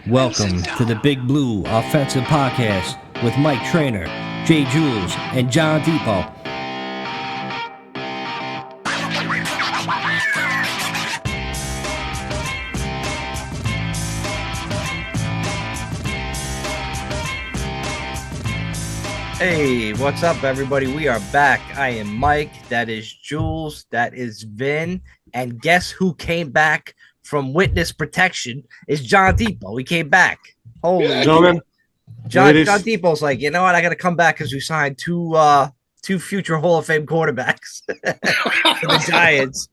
Welcome to the Big Blue Offensive Podcast with Mike Trainer, Jay Jules, and John Depot. Hey, what's up, everybody? We are back. I am Mike. That is Jules. That is Vin. And guess who came back from witness protection? Is John Depot. He came back. Holy gentlemen. John Depot's like, you know what? I got to come back because we signed two future Hall of Fame quarterbacks for the Giants.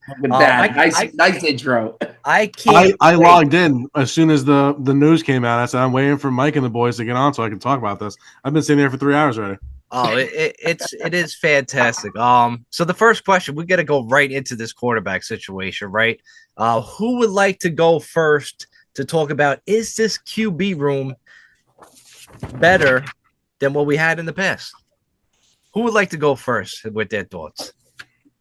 Nice intro. I logged in as soon as the news came out. I said, I'm waiting for Mike and the boys to get on so I can talk about this. I've been sitting there for 3 hours already. Oh, it is fantastic. So the first question, we got to go right into this quarterback situation, right? Who would like to go first to talk about, is this QB room better than what we had in the past? Who would like to go first with their thoughts?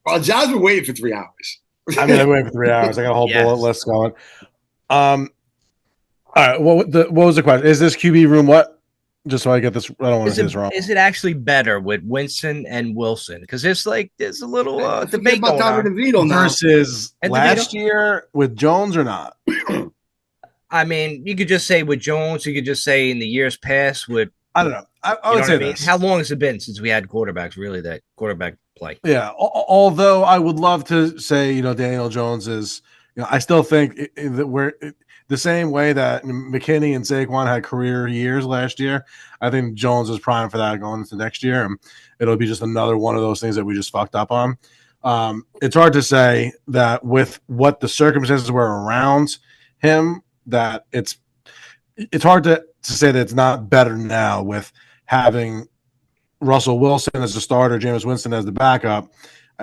Well, John's been waiting for 3 hours. I've been waiting for 3 hours. I got a whole bullet list going. All right. What was the question? Is this QB room what? Just so I get this, I don't want to say this wrong. Is it actually better with Winston and Wilson? Because there's a little debate going on. Versus last year with Jones or not? I mean, you could just say with Jones. You could just say in the years past with. I don't know. I would say this. How long has it been since we had quarterbacks really that quarterback play? Yeah. Although I would love to say, Daniel Jones is, I still think that we're the same way that McKinney and Saquon had career years last year. I think Jones is prime for that going into next year. And it'll be just another one of those things that we just fucked up on. It's hard to say that with what the circumstances were around him, that it's hard to say that it's not better now with having Russell Wilson as the starter, Jameis Winston as the backup.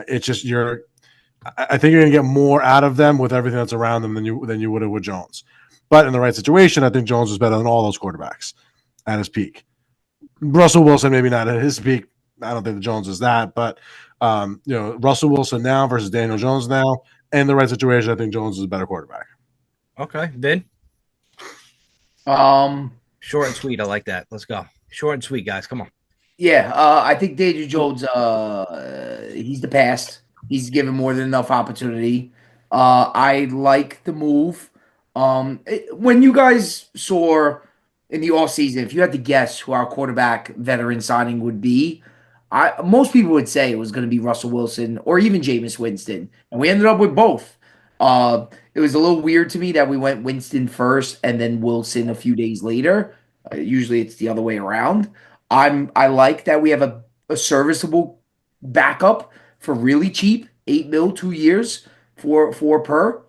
It's just I think you're going to get more out of them with everything that's around them than you would have with Jones. But in the right situation, I think Jones is better than all those quarterbacks at his peak. Russell Wilson, maybe not at his peak. I don't think the Jones is that. But, Russell Wilson now versus Daniel Jones now. In the right situation, I think Jones is a better quarterback. Okay. Vin? Short and sweet. I like that. Let's go. Short and sweet, guys. Come on. Yeah, I think Daniel Jones, he's the past. He's given more than enough opportunity. I like the move. When you guys saw in the offseason, if you had to guess who our quarterback veteran signing would be, most people would say it was going to be Russell Wilson or even Jameis Winston. And we ended up with both. It was a little weird to me that we went Winston first and then Wilson a few days later. Usually it's the other way around. I like that we have a serviceable backup for really cheap, $8 million, 2 years for per.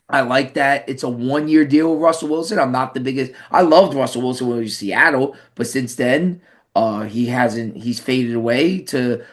I like that it's a 1-year deal with Russell Wilson. I'm not the biggest. I loved Russell Wilson when he was Seattle, but since then, he's faded away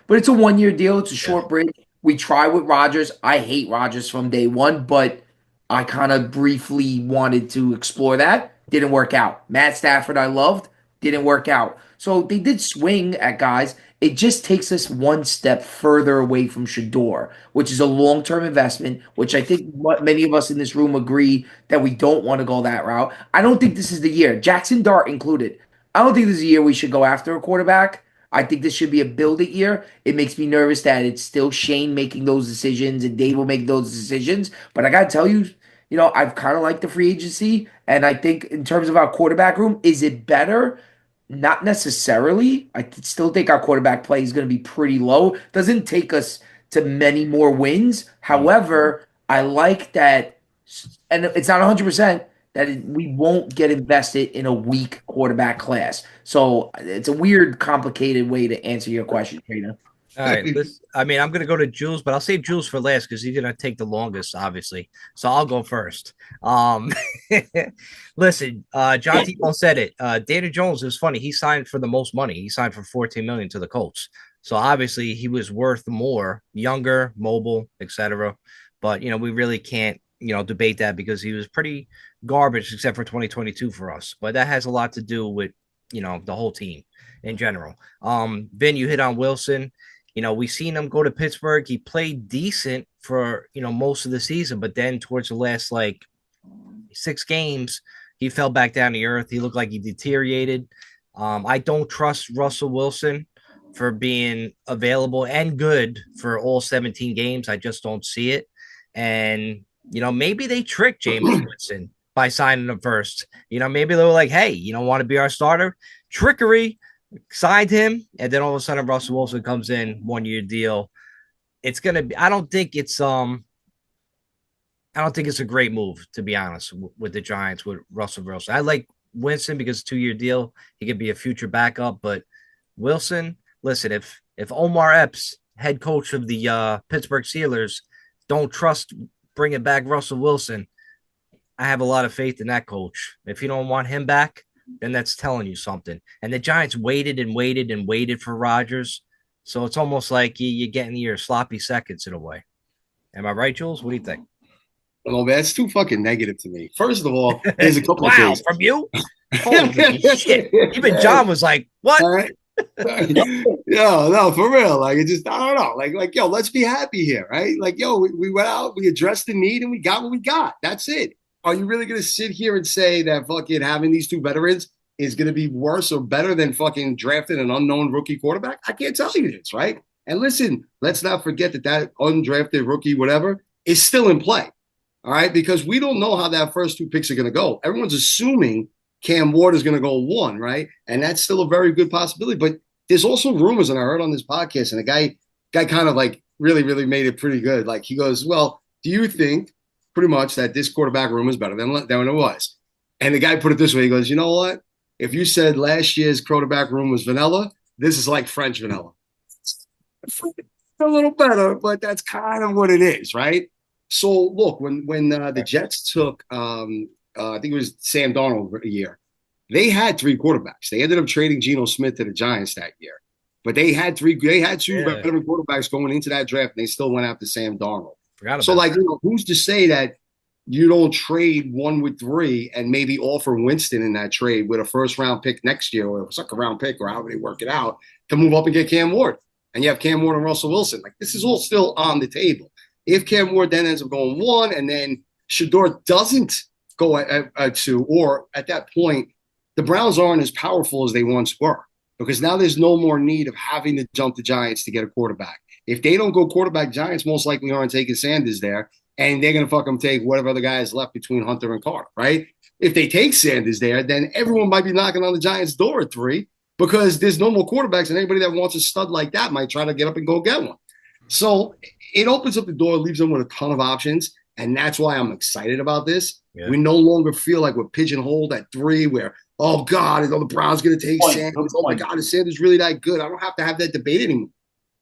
but it's a 1-year deal. It's a short break. We try with Rodgers. I hate Rodgers from day one, but I kind of briefly wanted to explore that. Didn't work out. Matt Stafford, I loved. Didn't work out. So they did swing at guys. It just takes us one step further away from Shador, which is a long-term investment, which I think many of us in this room agree that we don't want to go that route. I don't think this is the year, Jackson Dart included. I don't think this is a year we should go after a quarterback. I think this should be a build-it year. It makes me nervous that it's still Shane making those decisions and Dave will make those decisions. But I got to tell you, I've kind of liked the free agency. And I think in terms of our quarterback room, is it better? Not necessarily. I still think our quarterback play is going to be pretty low. Doesn't take us to many more wins. However, I like that, and it's not 100%, that we won't get invested in a weak quarterback class. So it's a weird, complicated way to answer your question, Trina. All right. I'm going to go to Jules, but I'll save Jules for last because he's going to take the longest, obviously. So I'll go first. Listen, John Depot said it. Daniel Jones is funny. He signed for the most money. He signed for $14 million to the Colts. So obviously he was worth more, younger, mobile, etc. But, we really can't, debate that because he was pretty garbage except for 2022 for us. But that has a lot to do with, the whole team in general. Vin, you hit on Wilson. We've seen him go to Pittsburgh. He played decent for, most of the season, but then towards the last 6 games, he fell back down to earth. He looked like he deteriorated. I don't trust Russell Wilson for being available and good for all 17 games. I just don't see it. And, maybe they tricked Jameis Winston by signing him first. Maybe they were like, hey, you don't want to be our starter? Trickery, signed him. And then all of a sudden Russell Wilson comes in, 1-year deal. It's going to be, I don't think it's a great move, to be honest, with the Giants, with Russell Wilson. I like Winston because it's a 2-year deal. He could be a future backup, but Wilson, listen, if Omar Epps, head coach of the Pittsburgh Steelers, don't trust bringing back Russell Wilson, I have a lot of faith in that coach. If you don't want him back, then that's telling you something. And the Giants waited and waited and waited for Rodgers, so it's almost like you're getting your sloppy seconds in a way. Am I right, Jules? What do you think? Oh, man, it's too fucking negative to me. First of all, there's a couple of things. From you? Holy shit. Even John was like, what? All right. No, for real. Like, it just, I don't know. Like, yo, let's be happy here, right? Like, yo, we went out, we addressed the need, and we got what we got. That's it. Are you really going to sit here and say that fucking having these two veterans is going to be worse or better than fucking drafting an unknown rookie quarterback? I can't tell you this, right? And listen, let's not forget that undrafted rookie, whatever, is still in play. All right, because we don't know how that first 2 picks are going to go. Everyone's assuming Cam Ward is going to go 1, right? And that's still a very good possibility. But there's also rumors, and I heard on this podcast, and a guy kind of like really, really made it pretty good. Like, he goes, well, do you think pretty much that this quarterback room is better than it was? And the guy put it this way. He goes, you know what? If you said last year's quarterback room was vanilla, this is like French vanilla. It's a little better, but that's kind of what it is, right? So, look, when the Jets took, I think it was Sam Darnold a year, they had 3 quarterbacks. They ended up trading Geno Smith to the Giants that year. But they had 2 veteran quarterbacks going into that draft, and they still went after Sam Darnold. So, like, who's to say that you don't trade 1 with 3 and maybe offer Winston in that trade with a first-round pick next year or a second-round pick or however they work it out to move up and get Cam Ward? And you have Cam Ward and Russell Wilson. Like, this is all still on the table. If Cam Ward then ends up going 1 and then Shador doesn't go at 2, or at that point, the Browns aren't as powerful as they once were, because now there's no more need of having to jump the Giants to get a quarterback. If they don't go quarterback, Giants most likely aren't taking Sanders there, and they're going to fucking take whatever other guy is left between Hunter and Carter, right? If they take Sanders there, then everyone might be knocking on the Giants' door at 3 because there's no more quarterbacks, and anybody that wants a stud like that might try to get up and go get one. So it opens up the door, leaves them with a ton of options, and that's why I'm excited about this. Yeah. We no longer feel like we're pigeonholed at 3 where, oh, God, the Browns going to take Sanders? Oh, my God, is Sanders really that good? I don't have to have that debate anymore.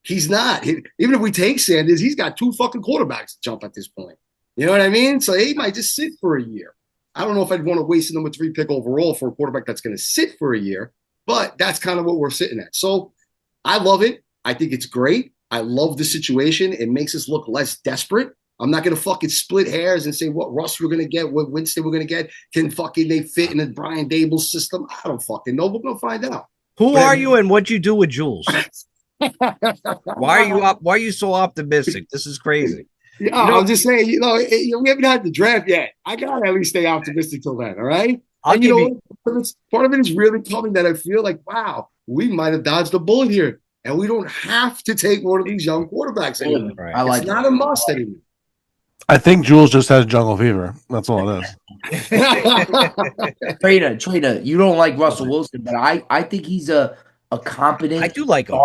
He's not. Even if we take Sanders, he's got 2 fucking quarterbacks to jump at this point. You know what I mean? So he might just sit for a year. I don't know if I'd want to waste a number 3 pick overall for a quarterback that's going to sit for a year, but that's kind of what we're sitting at. So I love it. I think it's great. I love the situation. It makes us look less desperate. I'm not going to fucking split hairs and say what Russ we're going to get, what Winston we're going to get. Can fucking they fit in the Brian Dable system? I don't fucking know. We're going to find out. Who are you and what'd you do with Jules? Why are you so optimistic? This is crazy. Yeah, I'm just saying, we haven't had the draft yet. I got to at least stay optimistic till then, all right? And part of it is really coming that I feel like, wow, we might have dodged a bullet here. And we don't have to take one of these young quarterbacks anymore. Right. It's not a must anymore. I think Jules just has jungle fever. That's all it is. Trader, you don't like Russell Wilson, but I think he's a competent. I do like him.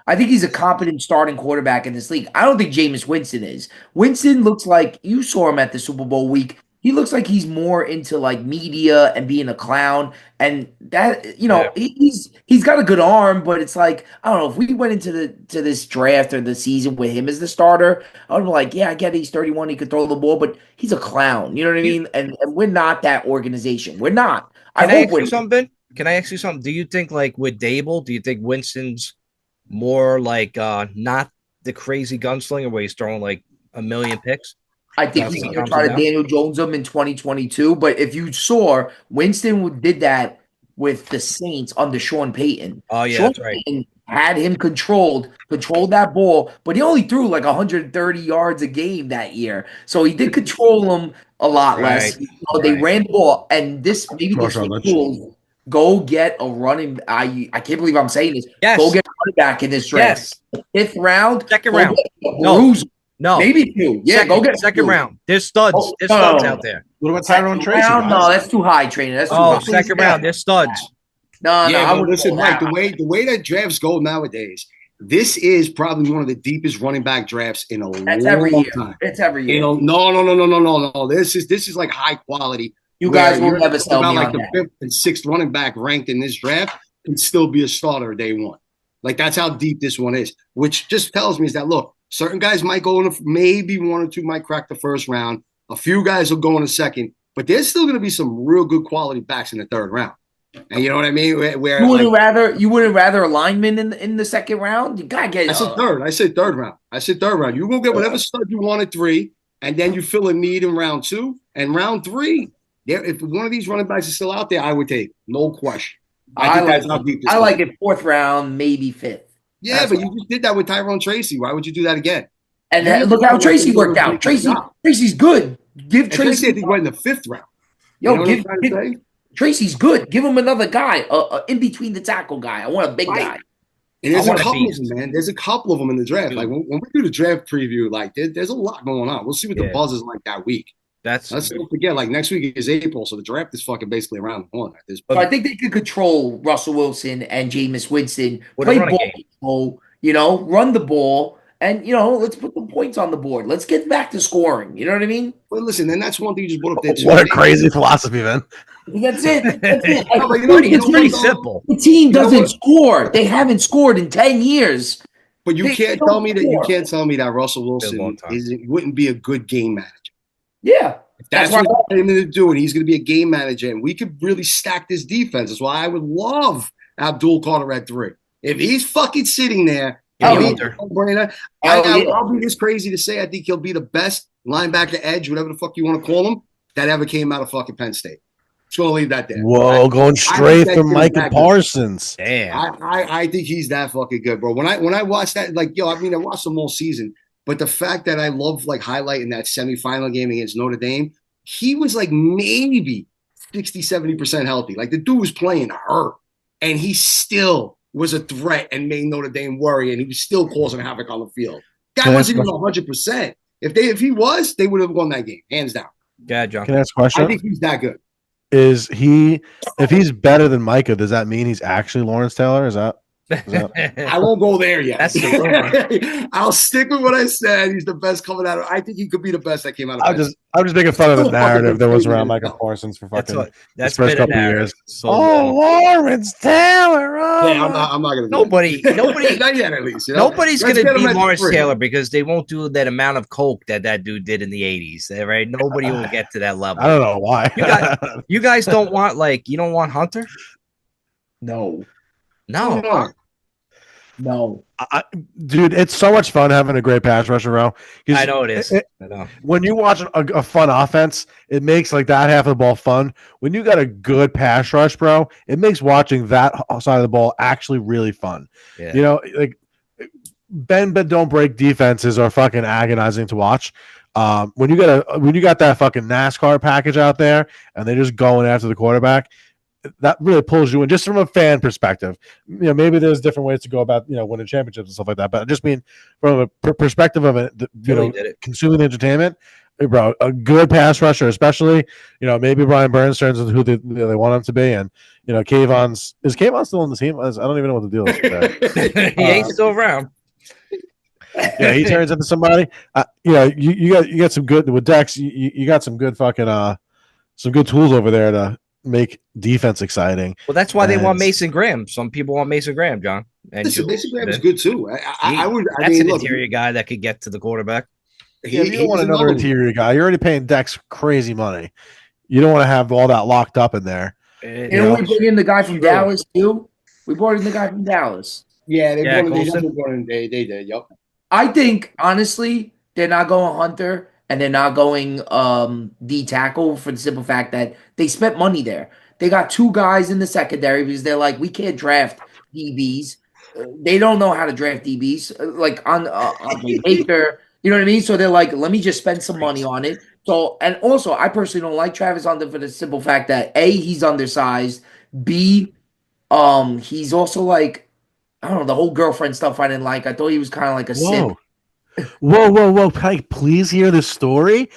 I think he's a competent starting quarterback in this league. I don't think Jameis Winston is. Winston looks like, you saw him at the Super Bowl week. He looks like he's more into like media and being a clown, and that he's got a good arm, but it's like, I don't know, if we went into this draft or the season with him as the starter, I would be like, yeah, I get it, he's 31, he could throw the ball, but he's a clown. You know what I mean? And we're not that organization. We're not. Can I ask you something? Do you think, like, with Dable, do you think Winston's more like not the crazy gunslinger where he's throwing like a million picks? I think he's going to try to Daniel Jones him in 2022. But if you saw, Winston did that with the Saints under Sean Payton. Oh, yeah, that's right. had him controlled that ball, but he only threw like 130 yards a game that year. So he did control him a lot less. They ran the ball, and this maybe this will go get a running. I can't believe I'm saying this. Yes. Go get a running back in this draft. Yes. 5th round, second round. No, maybe 2. Yeah, go get second round. There's studs. There's studs out there. What about Tyrone Tracy? No, that's too high, Trainer. That's too high. Second round. There's studs. No, I would listen, Mike. The way that drafts go nowadays, this is probably one of the deepest running back drafts in a long time. It's every year. No. This is like high quality. You guys will never sell me like on the that. 5th and 6th running back ranked in this draft can still be a starter day 1. Like that's how deep this one is. Which just tells me is that look, certain guys might go in maybe 1 or 2 might crack the 1st round. A few guys will go in the 2nd, but there's still going to be some real good quality backs in the 3rd round. And you know what I mean? Where you wouldn't rather a lineman in the 2nd round? You gotta get. I said 3rd. I said 3rd round. You go get whatever stud you want at 3, and then you fill a need in round 2 and round 3. If one of these running backs is still out there, I would take it. No question. I like it 4th round, maybe 5th. Yeah, but you just did that with Tyrone Tracy. Why would you do that again? And look how Tracy worked out. Tracy's good. Give Tracy. I think went in the 5th round. Tracy's good. Give him another guy, in between the tackle guy. I want a big guy. And there's a couple of them, man. There's a couple of them in the draft. Like when we do the draft preview, like there's a lot going on. We'll see what the buzz is like that week. Let's don't forget, like next week is April, so the draft is fucking basically around the corner at this point. So I think they could control Russell Wilson and Jameis Winston, play ball, run the ball, and let's put the points on the board. Let's get back to scoring. You know what I mean? Well, listen, and that's one thing you just brought up there too. What a crazy philosophy, man. That's it. It's pretty simple. The team doesn't score. They haven't scored in 10 years. But you can't tell me that Russell Wilson wouldn't be a good game manager. Yeah. If that's what he's going to do, and he's going to be a game manager, and we could really stack this defense. That's why I would love Abdul Carter at 3. If he's fucking sitting there, I'll be this crazy to say I think he'll be the best linebacker edge, whatever the fuck you want to call him, that ever came out of fucking Penn State. Just going to leave that there. Whoa, going straight from Micah Parsons. Damn. I think he's that fucking good, bro. When I watched that, I watched him all season. But the fact that I love highlighting that semifinal game against Notre Dame, he was maybe 60-70% healthy. Like the dude was playing hurt, and he still was a threat and made Notre Dame worry, and he was still causing havoc on the field. That wasn't even 100%. If he was, they would have won that game, hands down. Yeah, John. Can I ask a question? I think he's that good. If he's better than Micah, does that mean he's actually Lawrence Taylor? Is that I won't go there yet. That's the I'll stick with what I said. He's the best coming out of. I think he could be the best that came out of. I'm just making fun of the narrative that was around Micah Parsons for fucking that's first couple of years. So Lawrence Taylor. Yeah, I'm not gonna. Nobody, not yet at least. Nobody's gonna beat Lawrence Taylor because they won't do that amount of coke that dude did in the '80s. Right? Nobody will get to that level. I don't know why. You guys don't want you don't want Hunter? No. Dude, it's so much fun having a great pass rusher, bro. I know it is. I know. When you watch a fun offense, it makes that half of the ball fun. When you got a good pass rush, bro, it makes watching that side of the ball actually really fun. Yeah. Bend but don't break defenses are fucking agonizing to watch. When you got that fucking NASCAR package out there and they're just going after the quarterback, that really pulls you in just from a fan perspective. Maybe there's different ways to go about, winning championships and stuff like that. But I just mean from a perspective of consuming the entertainment, bro, a good pass rusher, especially, maybe Brian Burns turns into who they want him to be. And, is Kayvon still on the team? I don't even know what the deal is with that. He ain't still around. Yeah, he turns into somebody. You got some good with Dex. You got some good fucking some good tools over there to make defense exciting. Well, that's why they want Mason Graham. Some people want Mason Graham, John. And Mason Graham is good too. That's an interior guy that could get to the quarterback. You don't want another interior guy. You're already paying Dex crazy money. You don't want to have all that locked up in there. We brought in the guy from Dallas too. We brought in the guy from Dallas. Yeah, they did. Yep. I think honestly, they're not going Hunter. And they're not going D tackle for the simple fact that they spent money there. They got 2 guys in the secondary because they're like, we can't draft DBs. they don't know how to draft DBs like on Andre Baker. You know what I mean? So they're like, let me just spend some money on it. So, and also, I personally don't like Travis Hunter for the simple fact that A, he's undersized. B, he's also like, I don't know, the whole girlfriend stuff I didn't like. I thought he was kind of like a simp. Whoa! Can I please hear the story?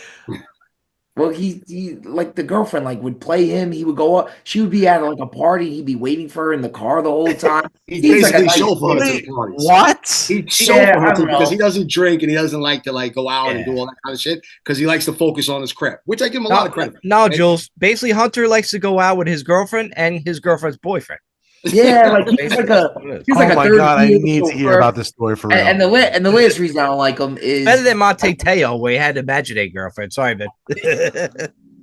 Well, he like the girlfriend like would play him. He would go up. She would be at like a party. He'd be waiting for her in the car the whole time. He's Seems like a basically nice chauffeur to dude. the parties. What? He's Yeah, chauffeur I to don't because know. he doesn't drink and he doesn't like to like go out and Yeah. do all that kind of shit because he likes to focus on his crap, which I give him a lot of credit. No, And- Jules. Basically, Hunter likes to go out with his girlfriend and his girlfriend's boyfriend. Yeah, like he's like a he's like Oh a my third god! I wheel need to hear chauffeur. about this story for real. And the last reason I don't like him is Better than Monte Teo, where he had to imagine a girlfriend. Sorry, man.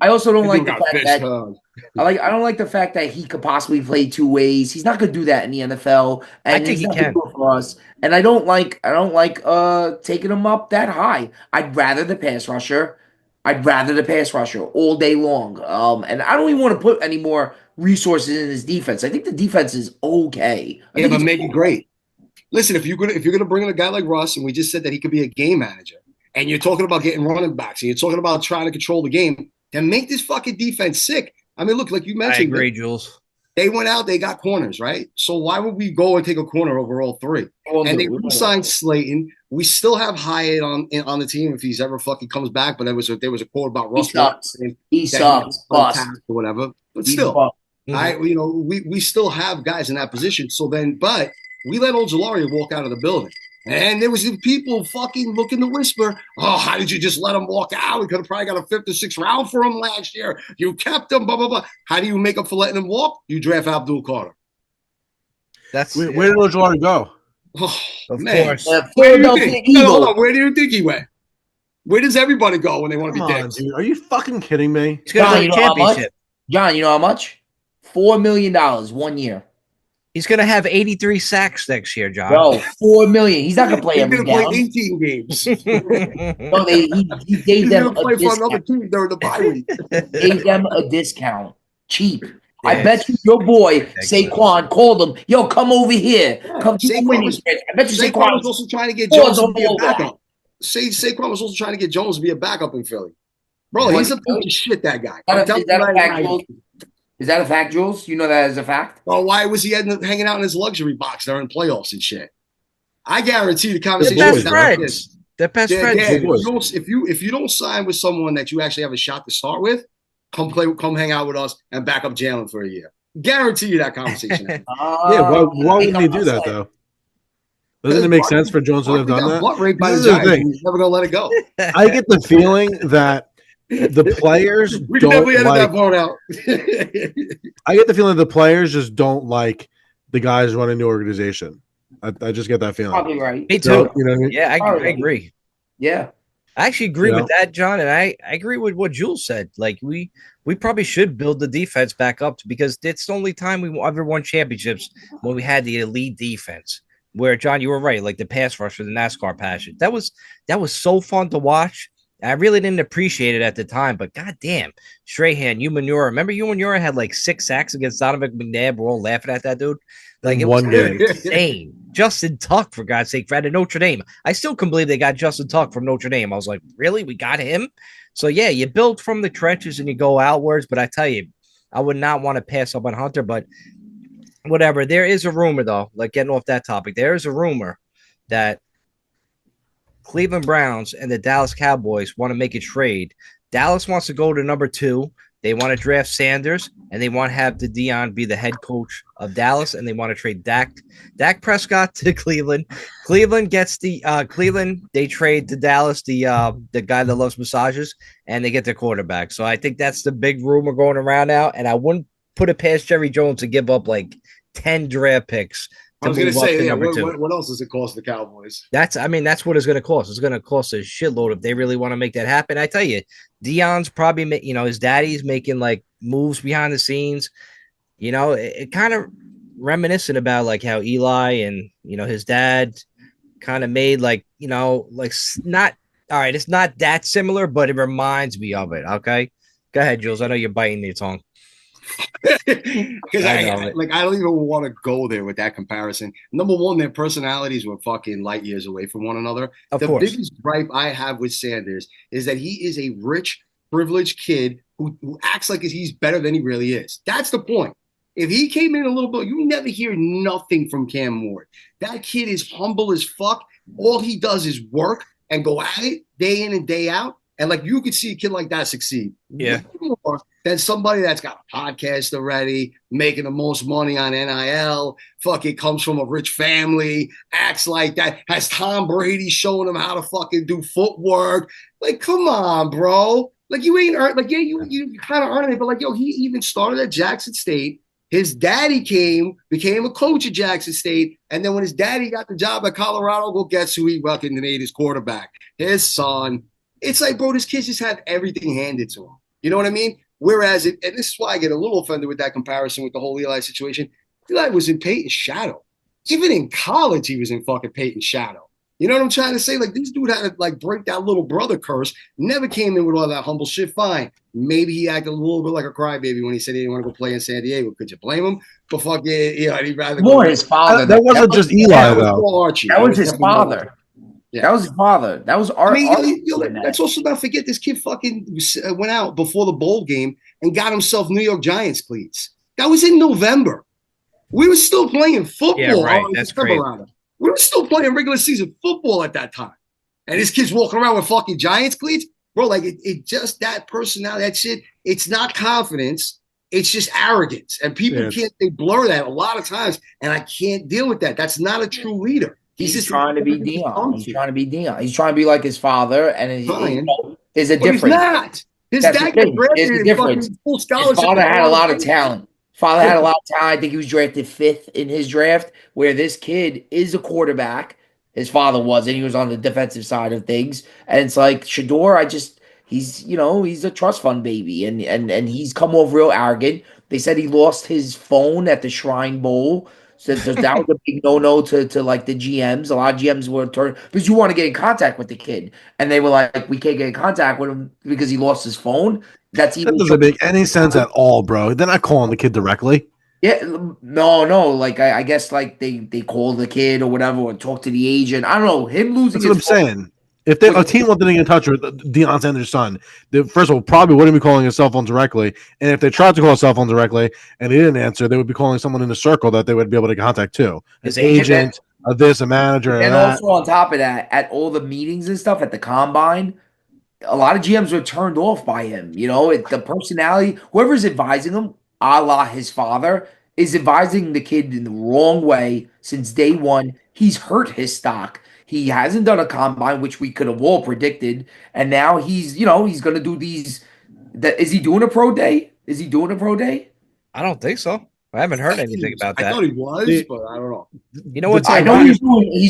I also don't He like the got fact fist that hugged. I don't like the fact that he could possibly play two ways. He's not gonna do that in the NFL, and I think he's he not gonna can. do it for us. And I don't like taking him up that high. I'd rather the pass rusher. I'd rather the pass rusher all day long. And I don't even want to put any more resources in his defense. I think the defense is okay. I Yeah, think but it's make it great. Listen, if you're gonna bring in a guy like Russ, and we just said that he could be a game manager, and you're talking about getting running backs, and you're talking about trying to control the game, then make this fucking defense sick. I mean, look, like you I mentioned, agree, Jules. they went out, they got corners, right? So why would we go and take a corner over all three? And they signed Slayton. We still have Hyatt on the team if he's ever fucking comes back. But there was a quote about He Russ sucks. He sucks. Bust. or whatever. But He's still, bust. we still have guys in that position. So then, but we let Ojolari walk out of the building. And there was people fucking looking to whisper, oh, how did you just let him walk out? We could have probably got a 5th or 6th round for him last year. You kept him, blah, blah, blah. How do you make up for letting him walk? You draft Abdul Carter. That's Where did Ojolari go? Oh, of man. course. Where do you Philadelphia think? No, hold Eagles. on. Where do you think he went? Where does everybody go when they want to Come be on, dicks? dude. Are you fucking kidding me? He's gonna John, win you a know how much? championship. John, you know how much? $4 million 1 year. He's gonna have 83 sacks next year, John. No, $4 million. He's not gonna play He's every going to play down. 18 games. No, he gave He's them going to a play for another discount. team during the bye week. Gave them a discount. Cheap. I Yeah, bet you your boy excellent. Saquon called him. Yo, come over here. Come to the Saquon winning was- pitch. I bet you Saquon Saquon was also trying to get Scores Jones to on be a all that. backup. Saquon was also trying to get Jones to be a backup in Philly. Bro, he's a piece of shit, that guy. I'm telling Is that you a right fact, now. Jules? Is that a fact, Jules? You know that as a fact? Well, why was he hanging out in his luxury box during playoffs and shit? I guarantee the They're conversation. best is not friends. this. They're best Yeah, friends. yeah. boys. If you don't sign with someone that you actually have a shot to start with, come hang out with us and back up Jalen for a year. Guarantee you that conversation. Yeah, why wouldn't he do that though? Doesn't it make sense for Jones to have done that? Butt raped by This the is the Giants. thing. He's never gonna let it go. I get the feeling that the players We don't never edited like. that part out. I get the feeling the players just don't like the guys running the organization. I just get that feeling. Probably right. Me too. So, you know what I mean? Yeah, I agree. Yeah. I actually agree You with that, John, and I agree with what Jules said. Like we probably should build the defense back up because it's the only time we ever won championships when we had the elite defense. Where John, you were right, like the pass rush for the NASCAR passion. That was so fun to watch. I really didn't appreciate it at the time, but goddamn, Strahan, Umanura. Remember Umanura had like 6 sacks against Donovan McNabb. We're all laughing at that dude. Like it was One game. insane. Justin Tuck, for God's sake, out of Notre Dame. I still can believe they got Justin Tuck from Notre Dame. I was like, really? We got him? So yeah, you build from the trenches and you go outwards. But I tell you, I would not want to pass up on Hunter, but whatever. There is a rumor, though, like getting off that topic, there is a rumor that Cleveland Browns and the Dallas Cowboys want to make a trade. Dallas wants to go to number 2. They want to draft Sanders, and they want to have the Deion be the head coach of Dallas, and they want to trade Dak Prescott to Cleveland. Cleveland gets the Cleveland. They trade to Dallas the guy that loves massages, and they get their quarterback. So I think that's the big rumor going around now, and I wouldn't put it past Jerry Jones to give up like 10 draft picks. I was going to say, yeah, number 2. what else does it cost the Cowboys? That's what it's going to cost. It's going to cost a shitload if they really want to make that happen. I tell you, Deion's probably, his daddy's making like moves behind the scenes. It kind of reminiscent about like how Eli and, his dad kind of made like, like not, all right, it's not that similar, but it reminds me of it. Okay. Go ahead, Jules. I know you're biting your tongue. Because I don't even want to go there with that comparison. Number one, their personalities were fucking light years away from one another. The biggest gripe I have with Sanders is that he is a rich, privileged kid who acts like he's better than he really is. That's the point. If he came in a little bit, you never hear nothing from Cam Ward. That kid is humble as fuck. All he does is work and go at it day in and day out. And like you could see a kid like that succeed. Yeah. More than somebody that's got a podcast already, making the most money on NIL, fucking comes from a rich family, acts like that, has Tom Brady showing him how to fucking do footwork. Like, come on, bro. Like, you ain't earned, like, yeah, you kind of earned it, but like, yo, he even started at Jackson State. His daddy became a coach at Jackson State, and then when his daddy got the job at Colorado, well, guess who he fucking made his quarterback? His son. It's like, bro, this kid just had everything handed to him. You know what I mean? Whereas, and this is why I get a little offended with that comparison with the whole Eli situation. Eli was in Peyton's shadow. Even in college, he was in fucking Peyton's shadow. You know what I'm trying to say? Like, this dude had to like break that little brother curse. Never came in with all that humble shit. Fine. Maybe he acted a little bit like a crybaby when he said he didn't want to go play in San Diego. Could you blame him? But fuck yeah, he'd rather more his father. That wasn't just Eli, though. That was his father. Yeah. That was his father. That was our. Let's also not forget this kid fucking went out before the bowl game and got himself New York Giants cleats. That was in November. We were still playing football. Yeah, right. That's crazy. We were still playing regular season football at that time. And this kid's walking around with fucking Giants cleats. Bro, like it just that personality, that shit, it's not confidence. It's just arrogance. And people they blur that a lot of times. And I can't deal with that. That's not a true leader. He's just trying to be Deion. He's trying to be Deion. He's trying to be like his father. And there's a difference. He's not. His dad got drafted in fucking full scholarship. His father had a lot of talent. I think he was drafted 5th in his draft, where this kid is a quarterback. His father was, and he was on the defensive side of things. And it's like Shador, he's a trust fund baby, and he's come off real arrogant. They said he lost his phone at the Shrine Bowl. So that was a big no-no to like the GMs. A lot of GMs were turned because you want to get in contact with the kid. And they were like, we can't get in contact with him because he lost his phone. That doesn't make any sense at all, bro. They're not calling the kid directly. Yeah, no. Like I guess like they call the kid or whatever or talk to the agent. I don't know. Him losing. That's what I'm saying. If a team wasn't getting in touch with Deion Sanders' son, they first of all probably wouldn't be calling his cell phone directly. And if they tried to call his cell phone directly and he didn't answer, they would be calling someone in the circle that they would be able to contact too. His agent, a manager, and also on top of that, at all the meetings and stuff at the combine, a lot of GMs were turned off by him. You know, the personality, whoever's advising him, a la his father, is advising the kid in the wrong way since day one. He's hurt his stock. He hasn't done a combine, which we could have all predicted. And now he's going to do these. Is he doing a pro day? I don't think so. I haven't heard anything about that. I thought he was, but I don't know. You know what's I know he's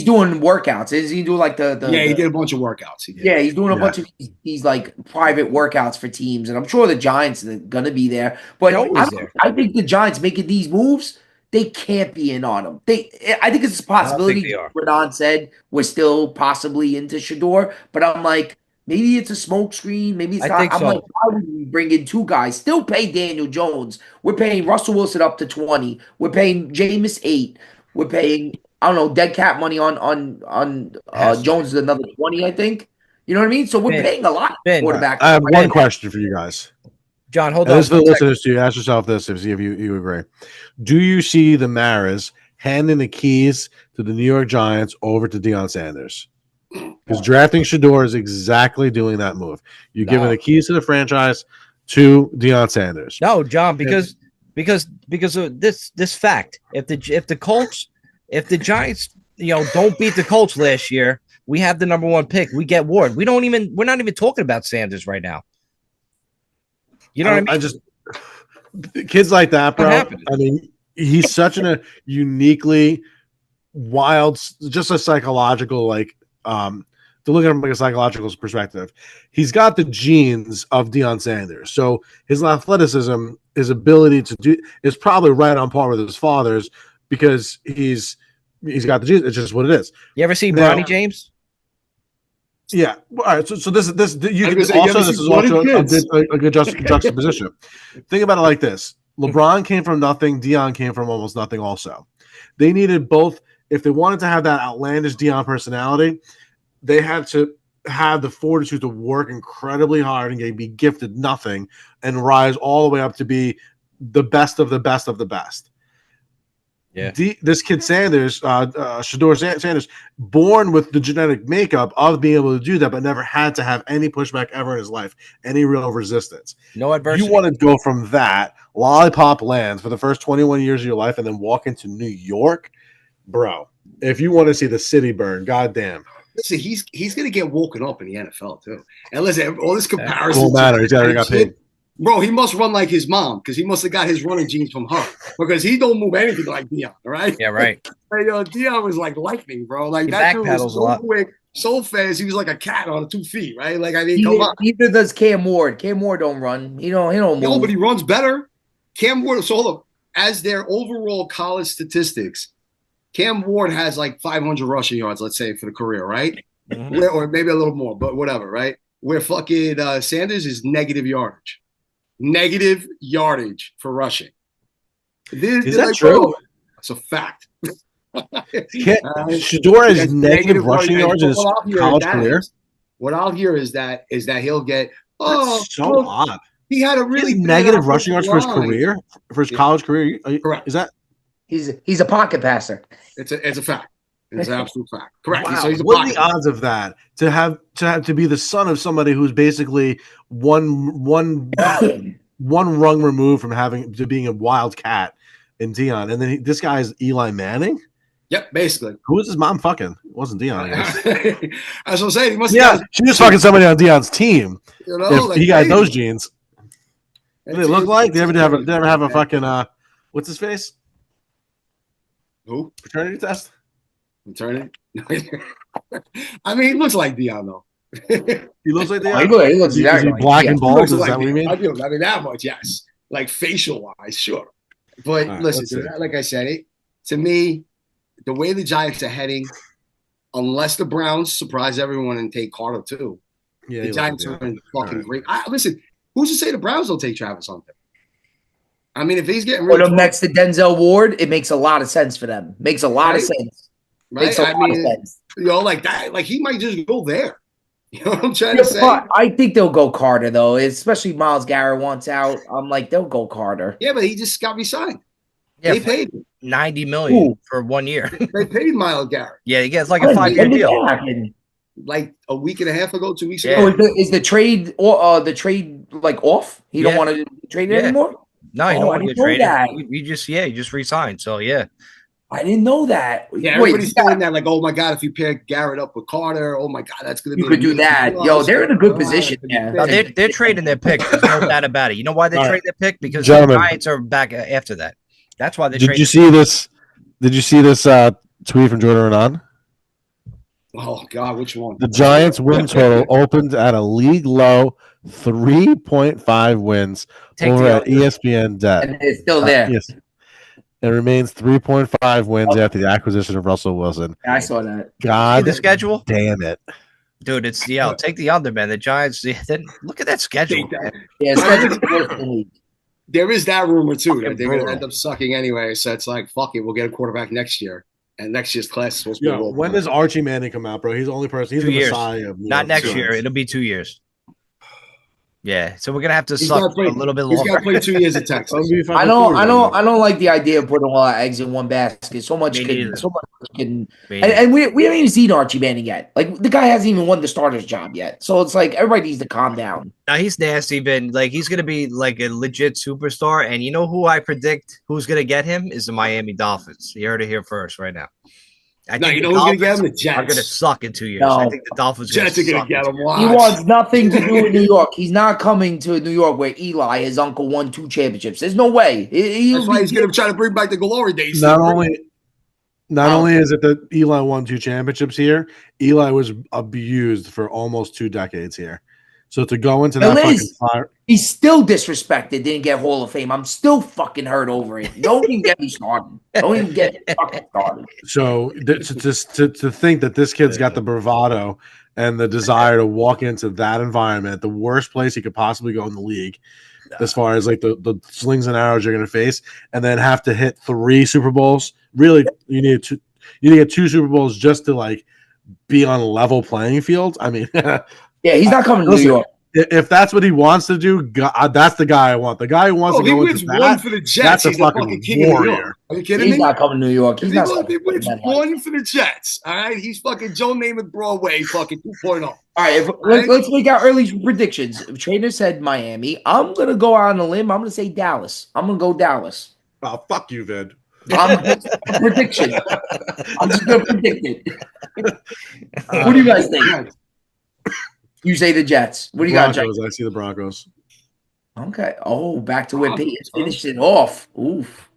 doing workouts. Is he doing like the he did a bunch of workouts. He's doing a bunch of these like private workouts for teams, and I'm sure the Giants are gonna be there. But I think the Giants making these moves, they can't be in on them. I think it's a possibility. Radon said we're still possibly into Shador, but I'm like, maybe it's a smokescreen. Maybe it's not. I'm like, why would we bring in 2 guys? Still pay Daniel Jones. We're paying Russell Wilson up to 20. We're paying Jameis 8. We're paying, I don't know, dead cap money on Jones is another 20, I think. You know what I mean? So we're paying a lot of quarterbacks. I have one question for you guys. John, hold on. This is for the listeners to ask yourself this, see if you agree. Do you see the Maras handing the keys to the New York Giants over to Deion Sanders? Because drafting Shador is exactly doing that move. You're giving the keys to the franchise to Deion Sanders. No, John, because of this fact. If the Giants, don't beat the Colts last year, we have the number 1 pick. We get Ward. We're not even talking about Sanders right now. You know what I mean? Kids like that, bro. I mean, he's such a uniquely wild, just a psychological to look at him like a psychological perspective. He's got the genes of Deion Sanders. So his athleticism, his ability to do is probably right on par with his father's because he's got the genes. It's just what it is. You ever see Bronny James? Yeah. All right. So this is also a good juxtaposition. Think about it like this. LeBron came from nothing. Deion came from almost nothing also. They needed both. If they wanted to have that outlandish Deion personality, they had to have the fortitude to work incredibly hard and be gifted nothing and rise all the way up to be the best of the best of the best. Yeah. This kid Sanders, Shador Sanders, born with the genetic makeup of being able to do that, but never had to have any pushback ever in his life, any real resistance. No adversity. You want to go from that lollipop land for the first 21 years of your life and then walk into New York, bro. If you want to see the city burn, goddamn. Listen, he's going to get woken up in the NFL too. And listen, all this comparison. Won't matter. He's already got paid. Bro, he must run like his mom because he must have got his running genes from her because he don't move anything like Deion, right? Yeah, right. Hey, Deion was like lightning, bro. Like He that dude backpedals was a so lot. quick, so fast. He was like a cat on 2 feet, right? Like I mean, come on. Neither does Cam Ward. Cam Ward don't run. He don't move. No, but he runs better. Cam Ward. So hold up. As their overall college statistics, Cam Ward has like 500 rushing yards, let's say, for the career, right? Mhm. Or maybe a little more, but whatever, right? Where fucking Sanders is negative yardage. Negative yardage for rushing. Is that true? That's a fact. Shador has negative rushing yards in his college career. What I'll hear is that he'll get That's so odd. He had a really negative rushing yards for his career, for his college career. Correct. Is that? He's a pocket passer. It's a fact. It's an absolute fact. Correct. Wow. So he's a What are pocket. the odds of that? To be the son of somebody who's basically one rung removed from being a wildcat in Deion, and then this guy is Eli Manning. Yep, basically. Who was his mom fucking? It wasn't Deion. I guess. As I was saying, he must Yeah, have she was fucking somebody on Deion's team. you know, If like he got crazy. those genes. What do they look like? They ever have a fucking what's his face? Who? Paternity test? I'm turning. I mean, he looks like Deion though. He looks like He Deion. looks Is he exactly like black Deion. and He bald? looks Is like that what you mean? Deion. I mean that much, yes. Like facial wise, sure. But All right, listen, let's see. like I said, to me, the way the Giants are heading, unless the Browns surprise everyone and take Carter too, Yeah, the he Giants looks are like in Deion. fucking All right. great. Listen, who's to say the Browns don't take Travis Hunter? I mean, if he's getting Put rid him of next to Denzel Ward, it makes a lot of sense for them. Makes a lot of Right? sense. right? Makes a lot of sense. Like that, like he might just go there. You know what I'm trying Yeah, to say? but I think they'll go Carter though, especially Myles Garrett wants out. I'm like they'll go Carter. Yeah, but he just got re-signed. Yeah, They paid him. $90 million Ooh. for 1 year. They paid Myles Garrett Yeah, he gets like a When 5-year did deal. that happen? like a week and a half ago, 2 weeks Yeah. Oh, ago. is the trade or the trade like off? He don't Yeah. want to trade it Yeah. anymore. No, you Oh, don't I want to didn't get know traded. that. You just re-signed. So yeah. I didn't know that. Yeah, Wait, everybody's saying that, like, oh my God, if you pair Garrett up with Carter, oh my God, that's going to be you could do amazing. that. Oh, Yo, it's they're in a gonna good be position. fine. Yeah. No, they're trading their pick. There's no doubt about it. You know why they All trade right. their pick? Because Gentlemen. the Giants are back after that. That's why they Did trade. you see this? Did you see this tweet from Jordan Renan? Oh God, which one? The Giants win total opened at a league low 3.5 wins Take over the at under. ESPN debt. And it's still there. Yes. It remains 3.5 wins after the acquisition of Russell Wilson. I saw that. See God the schedule, damn it. dude. It's take the under, man. The Giants. Then look at that schedule. Take that. Yeah, it's the worst in the league. There is that rumor too that Fucking they're going to brutal. end up sucking anyway. So it's like, fuck it, we'll get a quarterback next year, and next year's class is supposed to be. Yeah, when does Archie Manning come out, bro? He's the only person. He's 2 the years. messiah. Of New Not York next Giants. year. It'll be 2 years. Yeah, so we're gonna have to He's suck gotta play- a little bit He's got to longer. play 2 years at Texas. It'll be fucking I don't four years. like the idea of putting all our eggs in one basket. So much Me can neither. and Man, and we haven't even seen Archie Manning yet. Like the guy hasn't even won the starter's job yet. So it's like everybody needs to calm down. now he's nasty, Ben. Like he's gonna be like a legit superstar. And you know who I predict who's gonna get him is the Miami Dolphins. You heard it here first, right now. I No, think you the know who's going to get him? Dolphins The are gonna Jets. suck in 2 years. No. I think the Dolphins Jets are going to get him. He Watch. wants nothing to do with New York. He's not coming to New York where Eli, his uncle, won 2 championships. There's no way. That's why he's going to try to bring back the glory days. Not only is it that Eli won 2 championships here, Eli was abused for almost 2 decades here. So to go into that fucking fire, He's still disrespected. Didn't get Hall of Fame. I'm still fucking hurt over it. Don't even get me started. Don't even get me fucking started. so to think that this kid's got the bravado and the desire to walk into that environment, the worst place he could possibly go in the league, as far as like the slings and arrows you're going to face, and then have to hit 3 Super Bowls. Really, you need to get 2 Super Bowls just to like be on a level playing field. I mean, Yeah, he's not coming to New York. If that's what he wants to do, that's the guy I want. The guy who wants to go into that, one for the Jets. that's a He's fucking king warrior. of New York. Are you kidding me? He's not coming to New York. He's not. He wins one for the Jets. All right, he's fucking Joe Namath Broadway, fucking 2.0. All right, let's make our early predictions. If Trainer said Miami. I'm gonna go out on a limb. I'm gonna say Dallas. I'm gonna go Dallas. Oh, fuck you, Vid. Prediction. I'm just gonna predict it. What do you guys think? You say the Jets. What do you got, Broncos, I see the Broncos. Okay. Oh, back to where Peyton finished it off. Oof.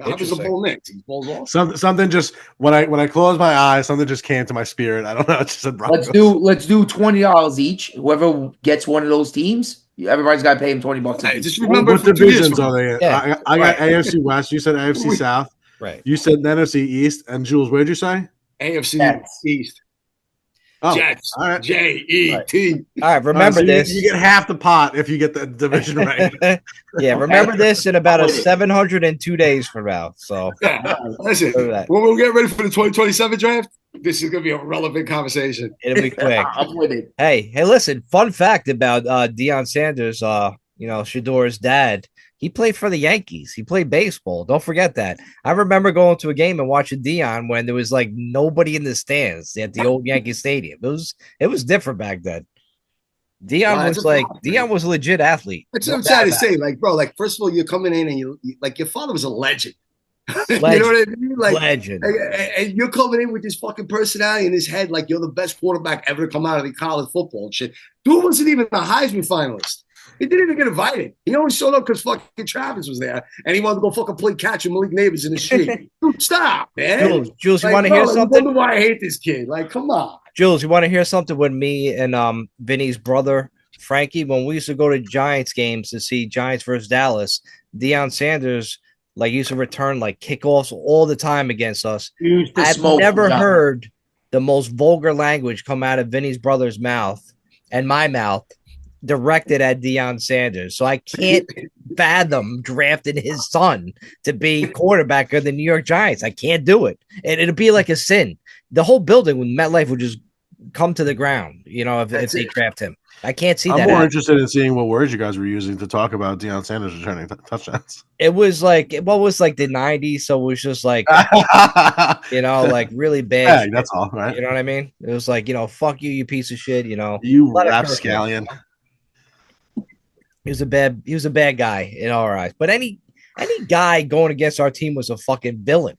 How does the Bull Knicks? He balls off. Something just when I closed my eyes, something just came to my spirit. I don't know. It just said Broncos. Let's do $20 each. Whoever gets one of those teams, everybody's got to pay him $20. Hey, just remember what divisions are they in? Yeah. I got AFC West. You said AFC South. Right. You said NFC East. And Jules, where did you say? AFC East. Oh, Jets. all right. J-E-T. All right, remember so this. You get half the pot if you get the division right. Yeah, remember this in about 702 days from now. So, listen, when we get ready for the 2027 draft, this is going to be a relevant conversation. It'll be quick. I'm with it. Hey, listen, fun fact about Deion Sanders, Shador's dad. He played for the Yankees. He played baseball. Don't forget that. I remember going to a game and watching Deion when there was like nobody in the stands at the old Yankee Stadium. It was different back then. Deion was a legit athlete. That's what I'm trying to say. Like, bro, like, first of all, you're coming in and you like your father was a legend. You know what I mean? Like, legend. And you're coming in with this fucking personality in his head, like you're the best quarterback ever to come out of the college football and shit. Dude wasn't even a Heisman finalist. He didn't even get invited. He only showed up because fucking Travis was there, and he wanted to go fucking play catch with Malik Neighbors in the street. Dude, stop, man. Jules, you want to hear something? I wonder why I hate this kid. Like, come on. Jules, you want to hear something? When me and Vinny's brother Frankie, when we used to go to Giants games to see Giants versus Dallas, Deion Sanders used to return kickoffs all the time against us. I've never heard the most vulgar language come out of Vinny's brother's mouth and my mouth directed at Deion Sanders. So I can't fathom drafting his son to be quarterback of the New York Giants. I can't do it. And it'll be like a sin. The whole building with MetLife would just come to the ground, if they draft him. I can't see that. I'm more interested in seeing what words you guys were using to talk about Deion Sanders returning touchdowns. It was the 90s, so it was just really bad. Yeah, that's all, right? You know what I mean? It was fuck you, you piece of shit, You rapscallion. He was a bad guy in our eyes. But any guy going against our team was a fucking villain.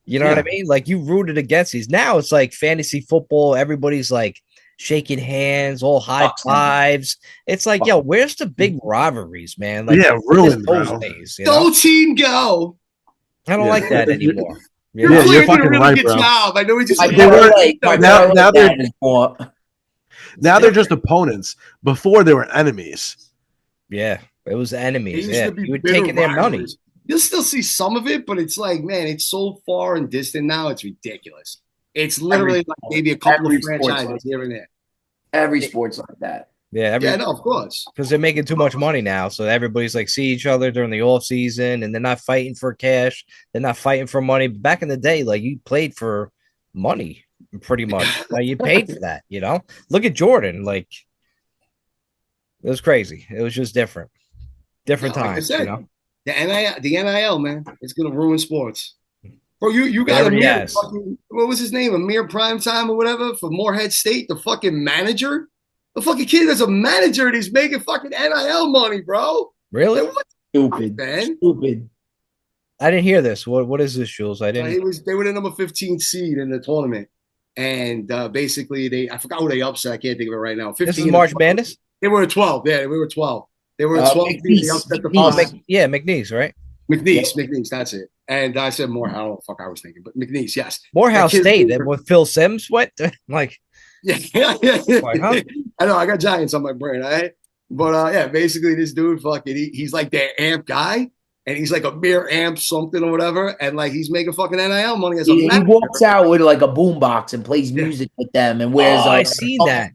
You know what I mean? You rooted against these. Now it's like fantasy football. Everybody's shaking hands, all high fives. It's where's the big rivalries, man? Ruined those days. Go team, go. I don't like that anymore. You're fucking right, bro. Job. I know we just now they're just opponents. Before they were enemies. Yeah, it was enemies. Yeah, you were taking their money. You'll still see some of it, but it's man, it's so far and distant now. It's ridiculous. It's literally maybe a couple of franchises here and there. Every sport's like that. Yeah, no, of course. Because they're making too much money now. So everybody's see each other during the off season, and they're not fighting for cash. They're not fighting for money. Back in the day, you played for money pretty much. You paid for that, Look at Jordan. It was crazy. It was just different times, The NIL, man, it's gonna ruin sports. Bro, you got Amir what was his name? Amir Primetime or whatever for Morehead State, the fucking manager. The fucking kid is a manager and he's making fucking NIL money, bro. Really? Stupid, man. Stupid. I didn't hear this. What is this, Jules? I didn't. They were the number 15 seed in the tournament, and basically I forgot who they upset. I can't think of it right now. 15. This is March Madness. They were 12. Yeah, we were 12. They were 12. McNeese, right? McNeese, that's it. And I said Morehouse. I don't know what the fuck I was thinking, but McNeese, yes. Morehouse State. With Phil Sims, what? Yeah. I know. I got Giants on my brain, all right? But basically this dude he's their amp guy, and he's a mere amp something or whatever, and he's making fucking NIL money as a he walks out with a boombox and plays music with them and wears I see that.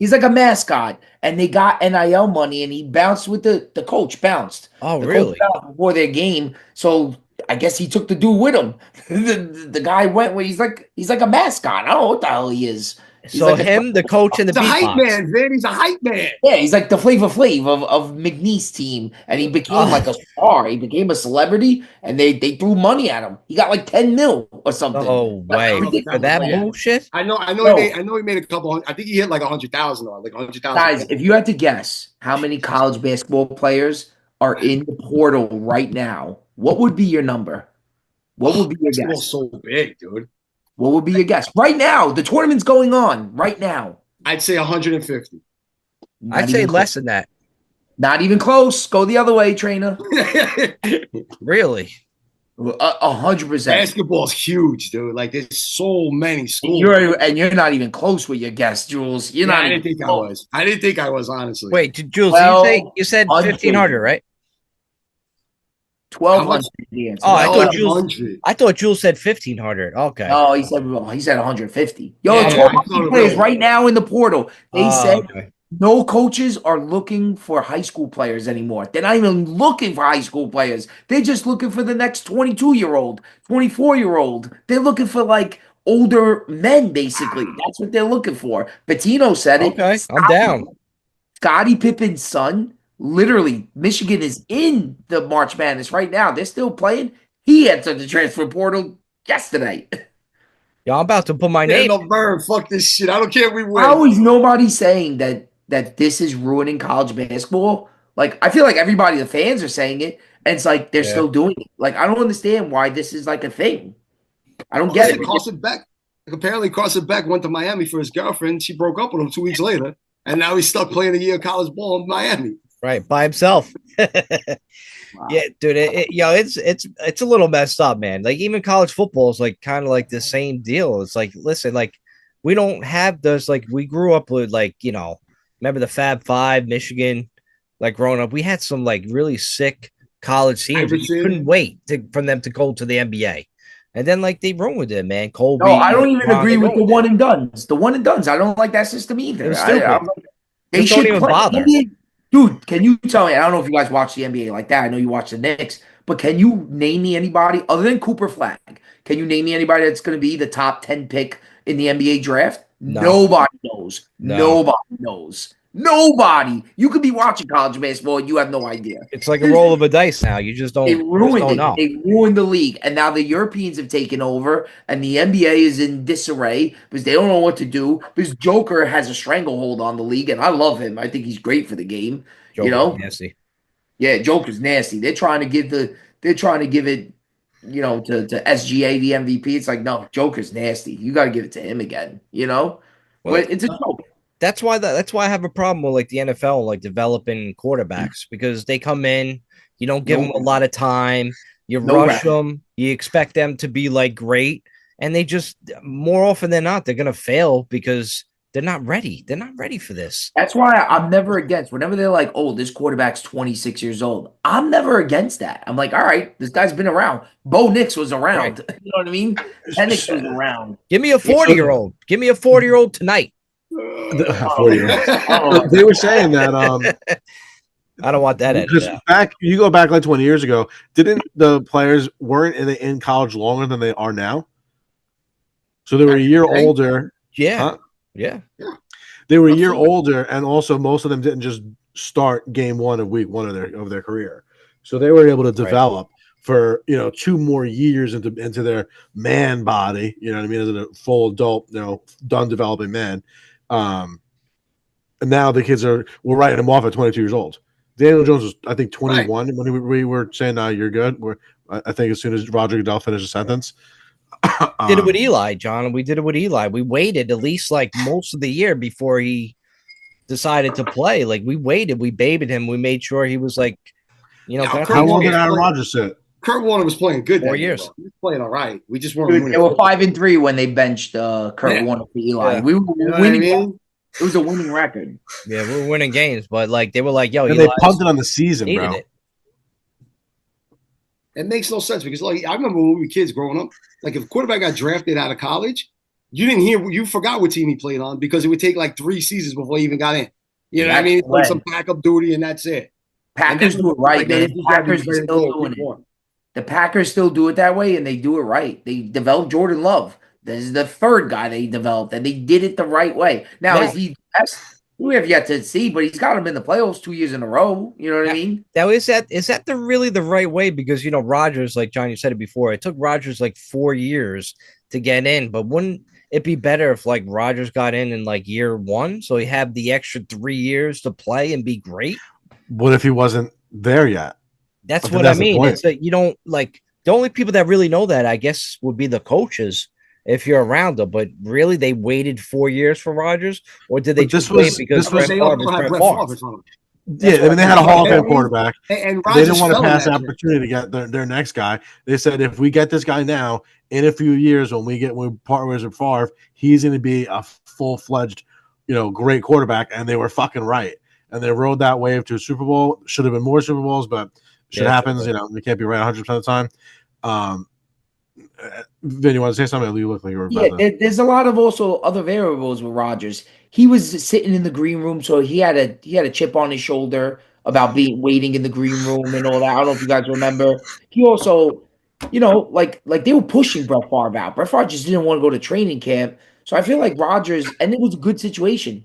He's like a mascot, and they got NIL money, and he bounced with the coach. Bounced. Oh, The really? coach bounced before their game, so I guess he took the dude with him. The guy went where he's like a mascot. I don't know what the hell he is. He's So like him, the coach, and the He's a hype beatbox. man, Vin. He's a hype man. yeah, he's like the Flavor Flav of McNeese team, and he became like a star. He became a celebrity, and they threw money at him. He got like 10 mil or something. No Like, way. ridiculous. For that Yeah. bullshit? I know No. he made a couple. I think he hit like 100,000 or like 100,000. Guys, if you had to guess how many college basketball players are in the portal right now, what would be your number? What would be your Basketball's guess? so big, dude. What would be your guess? Right now, the tournament's going on right now. I'd say 150. Not I'd say even less close. than that. Not even close. Go the other way, trainer. Really? 100%. Basketball's huge, dude. Like there's so many schools. You're not even close with your guess, Jules. You're Yeah, not I even didn't think I close. was. I didn't think I was, honestly. Wait, Jules, Well, you said 150. 1,500, right? 1,200. Oh, I thought Jules said 1,500. Okay. No, he said 150. Yo, Yeah, 1,200 I players thought right now in the portal. They said Okay. no coaches are looking for high school players anymore. They're not even looking for high school players. They're just looking for the next 22-year-old, 24-year-old. They're looking for like older men, basically. That's what they're looking for. Patino said it. Okay, I'm down. Scottie Pippen's son, literally, Michigan is in the March Madness right now. They're still playing. He entered the transfer portal yesterday. Yo, I'm about to put my Yeah, name. no, Burn, fuck this shit. I don't care if we win. How is nobody saying that this is ruining college basketball? Like, I feel like everybody, the fans are saying it, and it's like they're Yeah. still doing it. Like, I don't understand why this is like a thing. I don't get it. Carson Beck. Apparently, Carson Beck went to Miami for his girlfriend. She broke up with him 2 weeks later, and now he's stuck playing a year of college ball in Miami. Right, by himself. Yeah, dude. It's a little messed up, man. Like even college football is like kind of like the same deal. It's like, listen, like we don't have those. Like we grew up with remember the Fab Five, Michigan. Like growing up, we had some like really sick college teams. You couldn't wait for them to go to the NBA, and then like they ruined it, man. Kobe. No, I don't even LeBron, agree they with the ruined one and dones. The one and dones. I don't like that system either. It was stupid. They Just don't should even play. bother. Dude, can you tell me? I don't know if you guys watch the NBA like that. I know you watch the Knicks, but can you name me anybody other than Cooper Flag? Can you name me anybody that's going to be the top 10 pick in the NBA draft? No. Nobody knows. No. Nobody knows. Nobody. You could be watching college basketball and you have no idea. It's like a roll of a dice now. You just don't. They you just ruined don't it. know. They ruined the league. And now the Europeans have taken over and the NBA is in disarray because they don't know what to do. Because Joker has a stranglehold on the league, and I love him. I think he's great for the game. Joker's nasty. Yeah, Joker's nasty. They're trying to give it, to SGA the MVP. It's like, no, Joker's nasty. You got to give it to him again. Well, But it's a joke. That's why I have a problem with like the NFL, like developing quarterbacks because they come in, you don't give them a lot of time, you rush them, you expect them to be like great, and they just more often than not they're gonna fail because they're not ready. They're not ready for this. That's why I'm never against. Whenever they're like, "Oh, this quarterback's 26 years old," I'm never against that. I'm like, "All right, this guy's been around. Bo Nix was around. Right. You know what I mean? Penix was around. Give me a 40-year-old. Give me a 40-year-old tonight. 40-year-old. They were saying that I don't want that because you go back like 20 years ago, didn't the players weren't in college longer than they are now? So they were a year older. Yeah. Huh? Yeah. They were a year older, and also most of them didn't just start game one of week one of their career. So they were able to develop for 2 more years into their man body, you know what I mean, as a full adult, done developing man. And now the kids we're writing them off at 22 years old. Daniel Jones was, I think, 21 when we were saying, you're good. I think as soon as Roger Goodell finished the sentence. Did it with Eli, John. We did it with Eli. We waited at least like most of the year before he decided to play. Like we waited, we babied him. We made sure he was like, how long did Aaron Rodgers sit? Kurt Warner was playing good. 4 years. He was playing all right. We just weren't winning. They were 5-3 when they benched Kurt Warner for Eli. Yeah. We were winning. I mean? It was a winning record. Yeah, we were winning games, but like they were like, "Yo, and Eli they punted on the season, bro." It makes no sense because, like, I remember when we were kids growing up. Like, if a quarterback got drafted out of college, you didn't hear, you forgot what team he played on because it would take like 3 seasons before he even got in. You know what I mean? It's like some backup duty and that's it. Packers do it right, man. The Packers are still doing it. The Packers still do it that way, and they do it right. They developed Jordan Love. This is the third guy they developed, and they did it the right way. Now, is he the best? We have yet to see, but he's got him in the playoffs 2 years in a row. You know what I mean? Now, is that really the right way? Because, Rodgers, like John, you said it before, it took Rodgers like 4 years to get in, but wouldn't it be better if like Rodgers got in like year one, so he had the extra 3 years to play and be great? What if he wasn't there yet? That's what I mean. It's that you don't like the only people that really know that, I guess, would be the coaches if you're around them. But really, they waited 4 years for Rodgers, or did they just wait because Brett Favre is Brett Favre? Yeah, I mean, they had a Hall of Fame quarterback. And they didn't want to pass the opportunity to get their next guy. They said, if we get this guy now, in a few years, when we part ways with Favre, he's going to be a full-fledged, great quarterback. And they were fucking right. And they rode that wave to a Super Bowl. Should have been more Super Bowls, but shit happens. We can't be right 100% of the time. Vin, you want to say something? You look like you were about to. There's a lot of also other variables with Rodgers. He was sitting in the green room, so he had a chip on his shoulder about waiting in the green room and all that. I don't know if you guys remember. He also, like they were pushing Brett Favre out. Brett Favre just didn't want to go to training camp. So I feel like Rodgers, and it was a good situation.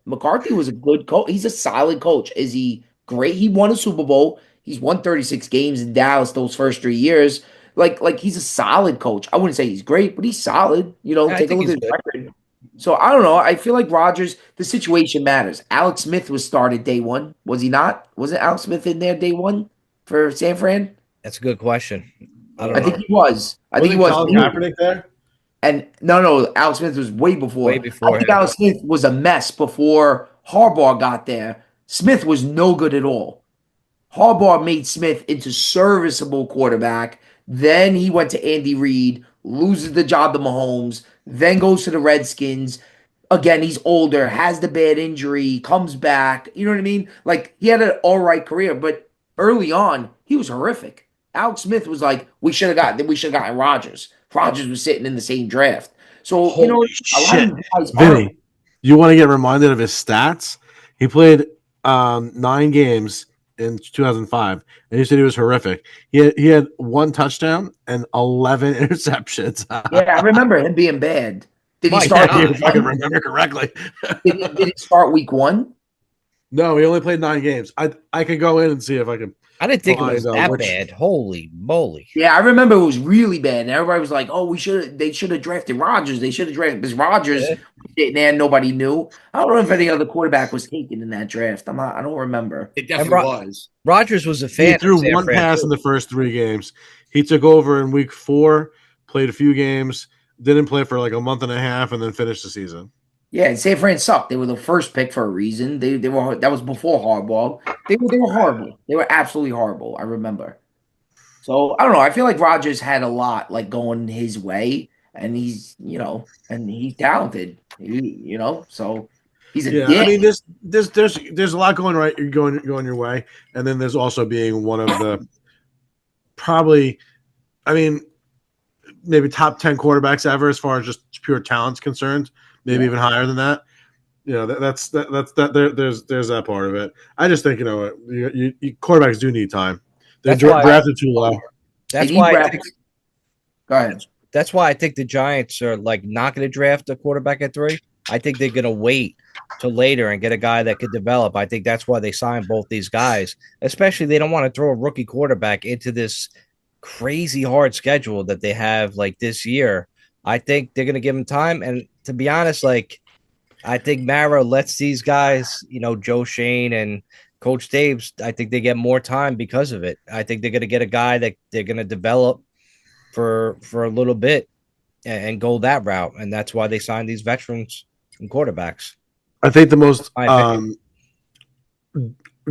McCarthy was a good coach. He's a solid coach. Is he great? He won a Super Bowl. He's won 36 games in Dallas those first 3 years. Like he's a solid coach. I wouldn't say he's great, but he's solid. Take a look at his record. So I don't know. I feel like Rodgers, the situation matters. Alex Smith was started day one. Was he not? Wasn't Alex Smith in there day one for San Fran? That's a good question. I think he was. I think he was. Colin Kaepernick there? And no, Alex Smith was way before. I think Alex Smith was a mess before Harbaugh got there. Smith was no good at all. Harbaugh made Smith into serviceable quarterback. Then he went to Andy Reid, loses the job to Mahomes, then goes to the Redskins. Again, he's older, has the bad injury, comes back. You know what I mean? Like, he had an all right career, but early on, he was horrific. Alex Smith was like, we should have gotten Rodgers. Rodgers was sitting in the same draft. So, Holy shit. Vinny, you want to get reminded of his stats? He played 9 games in 2005, and he said he was horrific. He had 1 touchdown and 11 interceptions. Yeah, I remember him being bad. Did he start? If I can remember correctly. did he start week 1? No, he only played 9 games. I could go in and see if I can. I didn't think it was that bad. Holy moly! Yeah, I remember it was really bad, and everybody was like, "Oh, they should have drafted Rodgers. They should have drafted because Rodgers sitting there, nobody knew." I don't know if any other quarterback was taken in that draft. I don't remember. It definitely was. Rodgers was a fan. He threw 1 pass in the first 3 games. He took over in week 4, played a few games, didn't play for like a month and a half, and then finished the season. Yeah, and San Fran sucked. They were the first pick for a reason. They were that was before Harbaugh. They were horrible. They were absolutely horrible. I remember. So I don't know. I feel like Rodgers had a lot like going his way, and he's and he's talented. So he's a dick. I mean, there's a lot going your way, and then there's also being one of the probably, I mean, maybe top 10 quarterbacks ever as far as just pure talent's concerned. Maybe even higher than that. That's there's that part of it. I just think quarterbacks do need time. They're drafted too low. That's why. Go ahead. That's why I think the Giants are like not going to draft a quarterback at 3. I think they're going to wait till later and get a guy that could develop. I think that's why they signed both these guys. Especially, they don't want to throw a rookie quarterback into this crazy hard schedule that they have like this year. I think they're going to give him time. And to be honest, I think Mara lets these guys, Joe Shane and Coach Daves, I think they get more time because of it. I think they're going to get a guy that they're going to develop for a little bit and go that route. And that's why they signed these veterans and quarterbacks. I think the most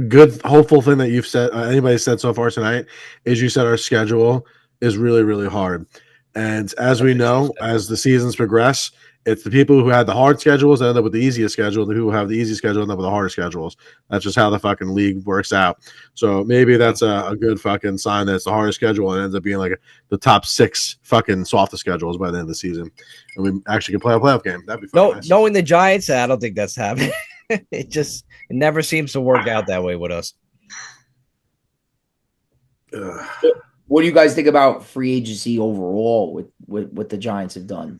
good, hopeful thing that you've said, anybody said so far tonight, is you said our schedule is really, really hard. And as we know, as the seasons progress, it's the people who had the hard schedules that end up with the easiest schedule. The people who have the easy schedule end up with the harder schedules. That's just how the fucking league works out. So maybe that's a good fucking sign that it's the hardest schedule and ends up being like the top 6 fucking softest schedules by the end of the season. And we actually can play a playoff game. That'd be fucking nice. Knowing the Giants, I don't think that's happening. It never seems to work out that way with us. What do you guys think about free agency overall with what the Giants have done?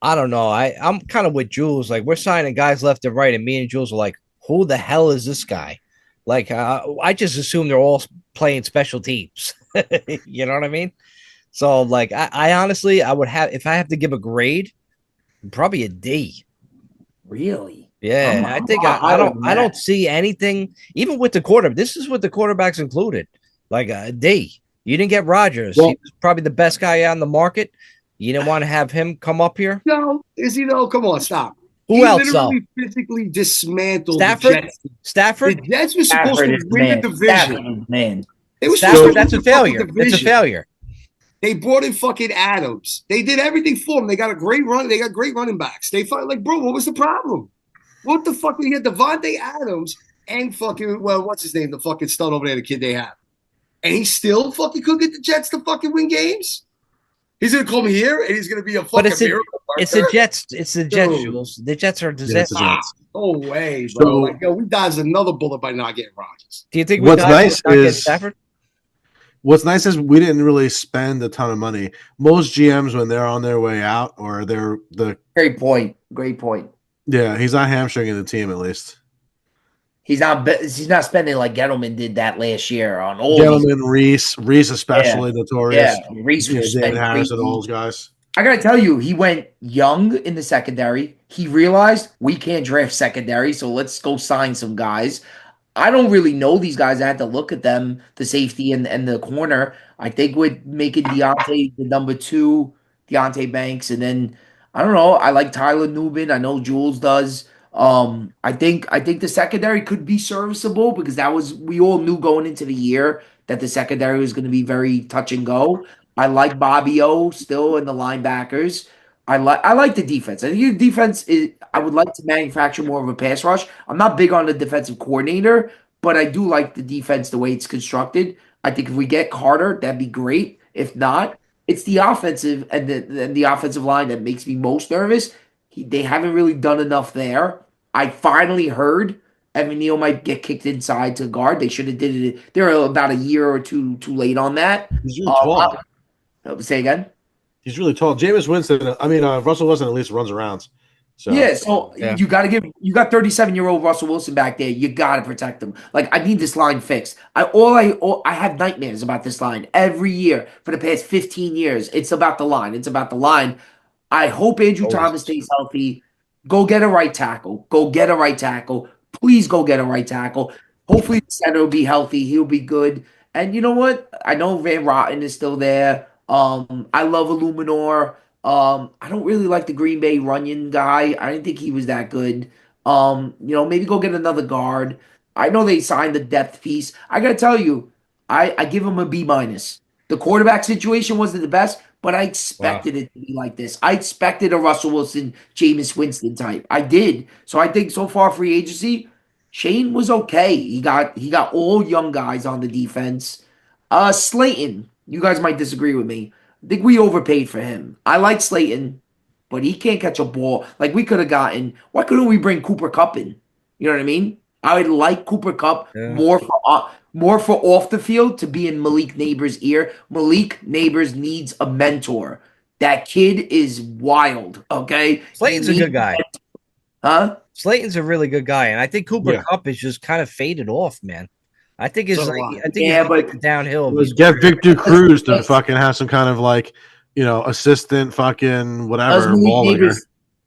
I don't know. I'm kind of with Jules. Like, we're signing guys left and right, and me and Jules are like, who the hell is this guy? Like, I just assume they're all playing special teams. You know what I mean? So, like, I honestly, I would have, if I have to give a grade, probably a D. Really? Yeah, I think I don't see anything, even with the quarterback. This is with the quarterbacks included. Like a D. You didn't get Rodgers. Well, he was probably the best guy on the market. You didn't want to have him come up here? No, is he though? Come on, stop. Who else? Literally physically dismantled Stafford. the Jets. Stafford. The Jets were supposed to win the division. It was Stafford. That's a failure. It's a failure. They brought in fucking Adams. They did everything for him. They got a great run. They got great running backs. They felt like, bro, what was the problem? What the fuck? We had Devontae Adams and fucking, well, what's his name? The fucking stud over there, the kid they have. And he still fucking could get the Jets to fucking win games? He's going to come here and he's going to be a fucking miracle worker? It's the Jets. It's the Jets, Jules. The Jets are a disaster. No way, bro. So, like, yo, we dodged another bullet by not getting Rodgers. Do you think what's nice is Stafford? What's nice is we didn't really spend a ton of money. Most GMs, when they're on their way out or they're the great point. Yeah, he's not hamstringing the team at least. He's not spending like Gettleman did that last year on all Gettleman, Reese especially notorious. Yeah, Reese was David Harrison, all those guys. I gotta tell you, he went young in the secondary. He realized we can't draft secondary, so let's go sign some guys. I don't really know these guys. I had to look at them, the safety and the corner. I think with making Deontay the number 2, Deontay Banks, and then I don't know. I like Tyler Nubin. I know Jules does. I think the secondary could be serviceable because we all knew going into the year that the secondary was going to be very touch and go. I like Bobby O still in the linebackers. I like the defense. I think the defense is. I would like to manufacture more of a pass rush. I'm not big on the defensive coordinator, but I do like the defense the way it's constructed. I think if we get Carter, that'd be great. If not, it's the offensive and the offensive line that makes me most nervous. They haven't really done enough there. I finally heard Evan Neal might get kicked inside to guard. They should have did it. They're about a year or two too late on that. He's really tall. Say again? He's really tall. Jameis Winston, Russell Wilson at least runs around. So you got 37-year-old Russell Wilson back there. You got to protect him. Like, I need this line fixed. I have nightmares about this line every year for the past 15 years. It's about the line. I hope Andrew Thomas stays healthy. Go get a right tackle. Please go get a right tackle. Hopefully the center will be healthy. He'll be good. And you know what? I know Van Rotten is still there. I love Illuminor. I don't really like the Green Bay Runyon guy. I didn't think he was that good. Maybe go get another guard. I know they signed the depth piece. I got to tell you, I give him a B-. The quarterback situation wasn't the best, but I expected it to be like this. I expected a Russell Wilson, Jameis Winston type. I did. So I think so far free agency, Shane was okay. He got all young guys on the defense. Slayton, you guys might disagree with me. I think we overpaid for him. I like Slayton, but he can't catch a ball. Like we could have gotten. Why couldn't we bring Cooper Kupp in? You know what I mean? I would like Cooper Kupp more for off the field to be in Malik Neighbors' ear. Malik Neighbors needs a mentor. That kid is wild. Okay, Slayton's a good guy. Huh? Slayton's a really good guy, and I think Cooper Kupp is just kind of faded off, man. I think it's but downhill. Let's get Victor Cruz to fucking have some kind of assistant fucking whatever.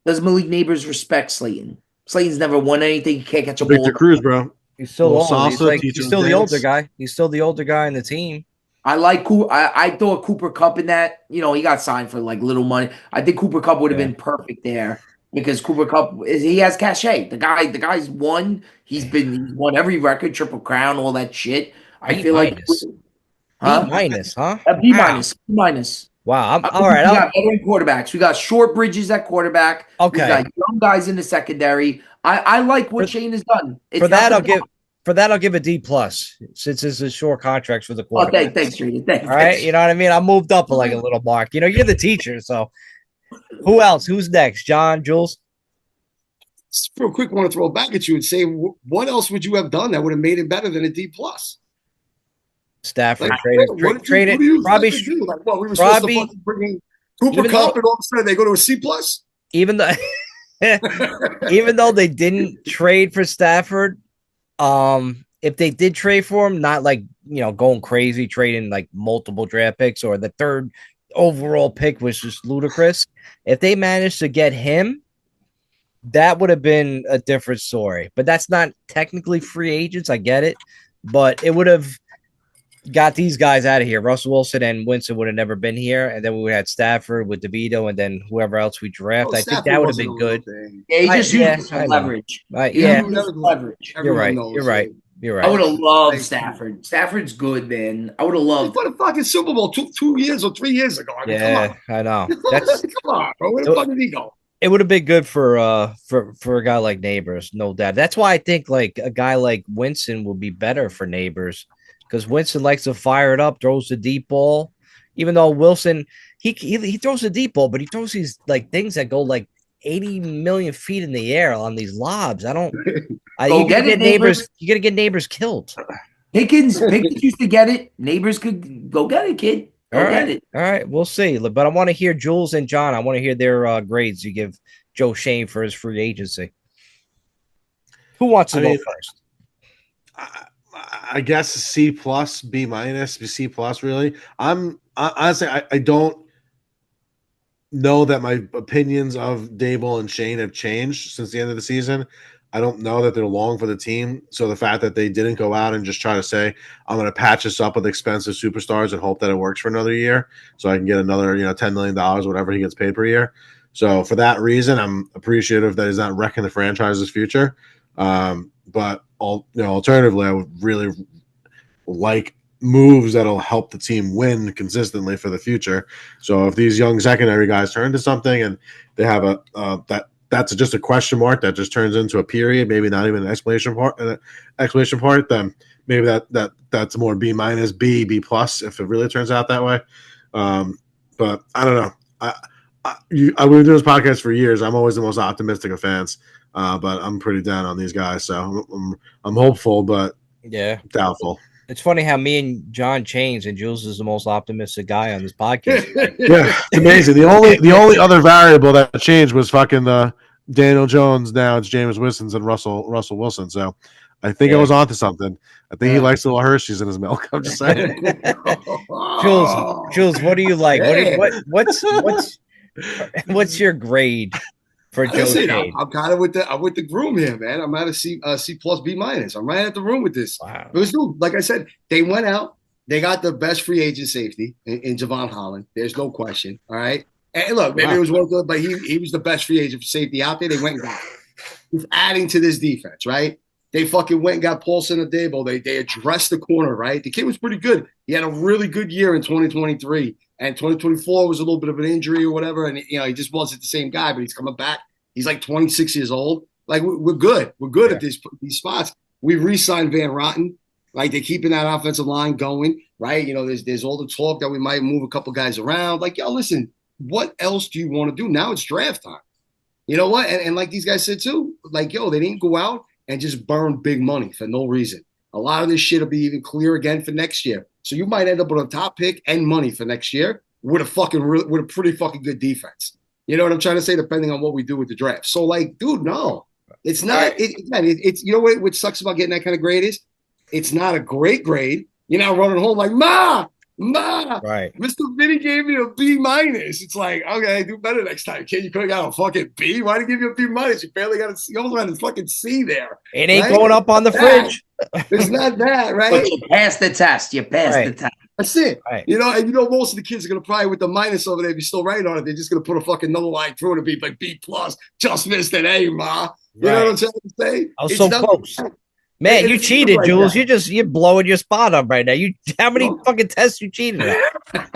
Does Malik Neighbors respect Slayton? Slayton's never won anything. He can't catch a ball. Victor Cruz, bro. He's still old. He's still the older guy. He's still the older guy in the team. I like Cooper. I thought Cooper Kupp in that. He got signed for like little money. I think Cooper Kupp would have been perfect there. Because Cooper Kupp he has cachet. The guy's won. He's won every record, Triple Crown, all that shit. I feel like B-, huh? A B-. Wow. All right. We got veteran quarterbacks. We got short bridges at quarterback. Okay. We got young guys in the secondary. I like what Shane has done. For that, I'll give a D plus since it's a short contracts for the quarterback. Thanks, Shane. Thanks. All right. You know what I mean? I moved up like a little mark. You know, you're the teacher. So who else? Who's next? John, Jules? Just real quick, I want to throw it back at you and say, what else would you have done that would have made it better than a D plus? Stafford Like, traded probably do? Like, what, we were supposed to fucking bring in Cooper Kupp, and all of a sudden they go to a C plus. Even though they didn't trade for Stafford, if they did trade for him, not like going crazy trading like multiple draft picks or the third overall pick was just ludicrous. If they managed to get him, that would have been a different story. But that's not technically free agents. I get it, but it would have got these guys out of here. Russell Wilson and Winston would have never been here, and then we would have had Stafford with DeVito, and then whoever else we draft. I think that would have been good. Yeah, he just used some leverage. Leverage. You're right. You're right. I would have loved Stafford. Stafford's good, man. I would have loved. What a fucking Super Bowl 2 years or 3 years ago. I mean, yeah, I know. Come on, bro. Where the fuck did he go? It would have been good for a guy like Neighbors, no doubt. That's why I think like a guy like Winston would be better for Neighbors, because Winston likes to fire it up, throws the deep ball. Even though Wilson, he throws the deep ball, but he throws these like things that go like 80 million feet in the air on these lobs. You gotta get Neighbors killed. Pickens used to get it. Neighbors could go get it, kid. All right, we'll see. But I want to hear Jules and John. I want to hear their grades you give Joe Shane for his free agency. Who wants to go first? I guess C plus, B minus, C plus. Really, honestly, I don't know that my opinions of Dable and Shane have changed since the end of the season. I don't know that they're long for the team. So the fact that they didn't go out and just try to say, I'm going to patch this up with expensive superstars and hope that it works for another year so I can get another, $10 million, whatever he gets paid per year. So for that reason, I'm appreciative that he's not wrecking the franchise's future. But alternatively, I would really like moves that'll help the team win consistently for the future. So if these young secondary guys turn into something and they have that's just a question mark that just turns into a period, maybe not even an exclamation part, then maybe that's more B minus, B plus if it really turns out that way. But I don't know. We've been doing this podcast for years. I'm always the most optimistic of fans, but I'm pretty down on these guys. So I'm hopeful, but doubtful. It's funny how me and John changed, and Jules is the most optimistic guy on this podcast. Yeah, it's amazing. The only other variable that changed was fucking Daniel Jones. Now it's Jameis Winston and Russell Wilson. So I think I was onto something. I think he likes little Hershey's in his milk. I'm just saying. Jules, what do you like? What's your grade for Joe Shane? I'm kind of with the groom here, man. I'm at a C plus, B minus. I'm right at the room with this. Wow. Because, dude, like I said, they went out. They got the best free agent safety in Javon Holland. There's no question. All right. And look, maybe it was one good, but he was the best free agent safety out there. They went and got him. He's adding to this defense, right? They fucking went and got Paulson and Dable. They addressed the corner, right? The kid was pretty good. He had a really good year in 2023. And 2024 was a little bit of an injury or whatever. And, he just wasn't the same guy, but he's coming back. He's like 26 years old. Like, we're good. We're good at these spots. We re-signed Van Rotten. Like, they're keeping that offensive line going, right? There's all the talk that we might move a couple guys around. Like, listen, what else do you want to do? Now it's draft time. You know what? And like these guys said too, like, they didn't go out and just burn big money for no reason. A lot of this shit will be even clear again for next year. So you might end up with a top pick and money for next year with a pretty fucking good defense. You know what I'm trying to say? Depending on what we do with the draft. So, like, dude, no, it's not. It's what sucks about getting that kind of grade is it's not a great grade. You're not running home like Ma. Right. Mr. Vinny gave me a B minus. It's like, okay, do better next time, kid. You could have got a fucking B. Why did he give you a B minus? You barely got you almost had a fucking C there. It ain't going up on the fridge. It's not that, right? But you passed the test. You passed the test. That's it. Right. And most of the kids are gonna probably with the minus over there, if you still write on it, they're just gonna put a fucking number line through it and be like B plus, just missed an A, ma. You know what I'm trying to say? I was so close. Man, you It's cheated, like Jules. that. You're blowing your spot up right now. How many fucking tests you cheated at? That's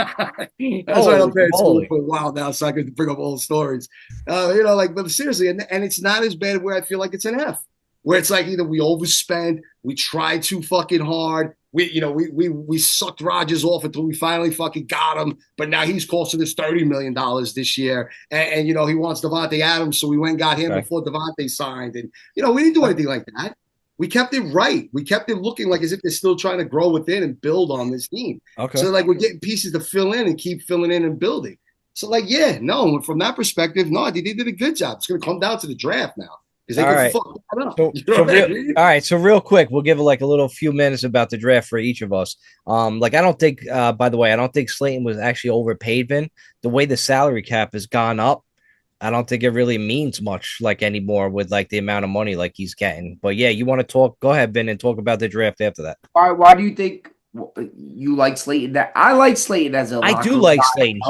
why I don't pay school Holy. for a while now, so I can bring up old stories. But seriously, and it's not as bad where I feel like it's an F, where it's like either we overspend, we try too fucking hard, we sucked Rodgers off until we finally fucking got him, but now he's costing us $30 million this year, and he wants Devontae Adams, so we went and got him before Devontae signed, and we didn't do anything like that. We kept it right. We kept it looking like as if they're still trying to grow within and build on this team. Okay. So like we're getting pieces to fill in and keep filling in and building. So from that perspective, no, they did a good job. It's going to come down to the draft now because they can fuck that up. All right. So real quick, we'll give like a little few minutes about the draft for each of us. I don't think, by the way, I don't think Slayton was actually overpaid, Vin. The way the salary cap has gone up, I don't think it really means much like anymore with like the amount of money like he's getting. But yeah, you want to talk? Go ahead, Ben, and talk about the draft after that. Why do you think you like Slayton? That I like Slayton as a. I do like Slayton.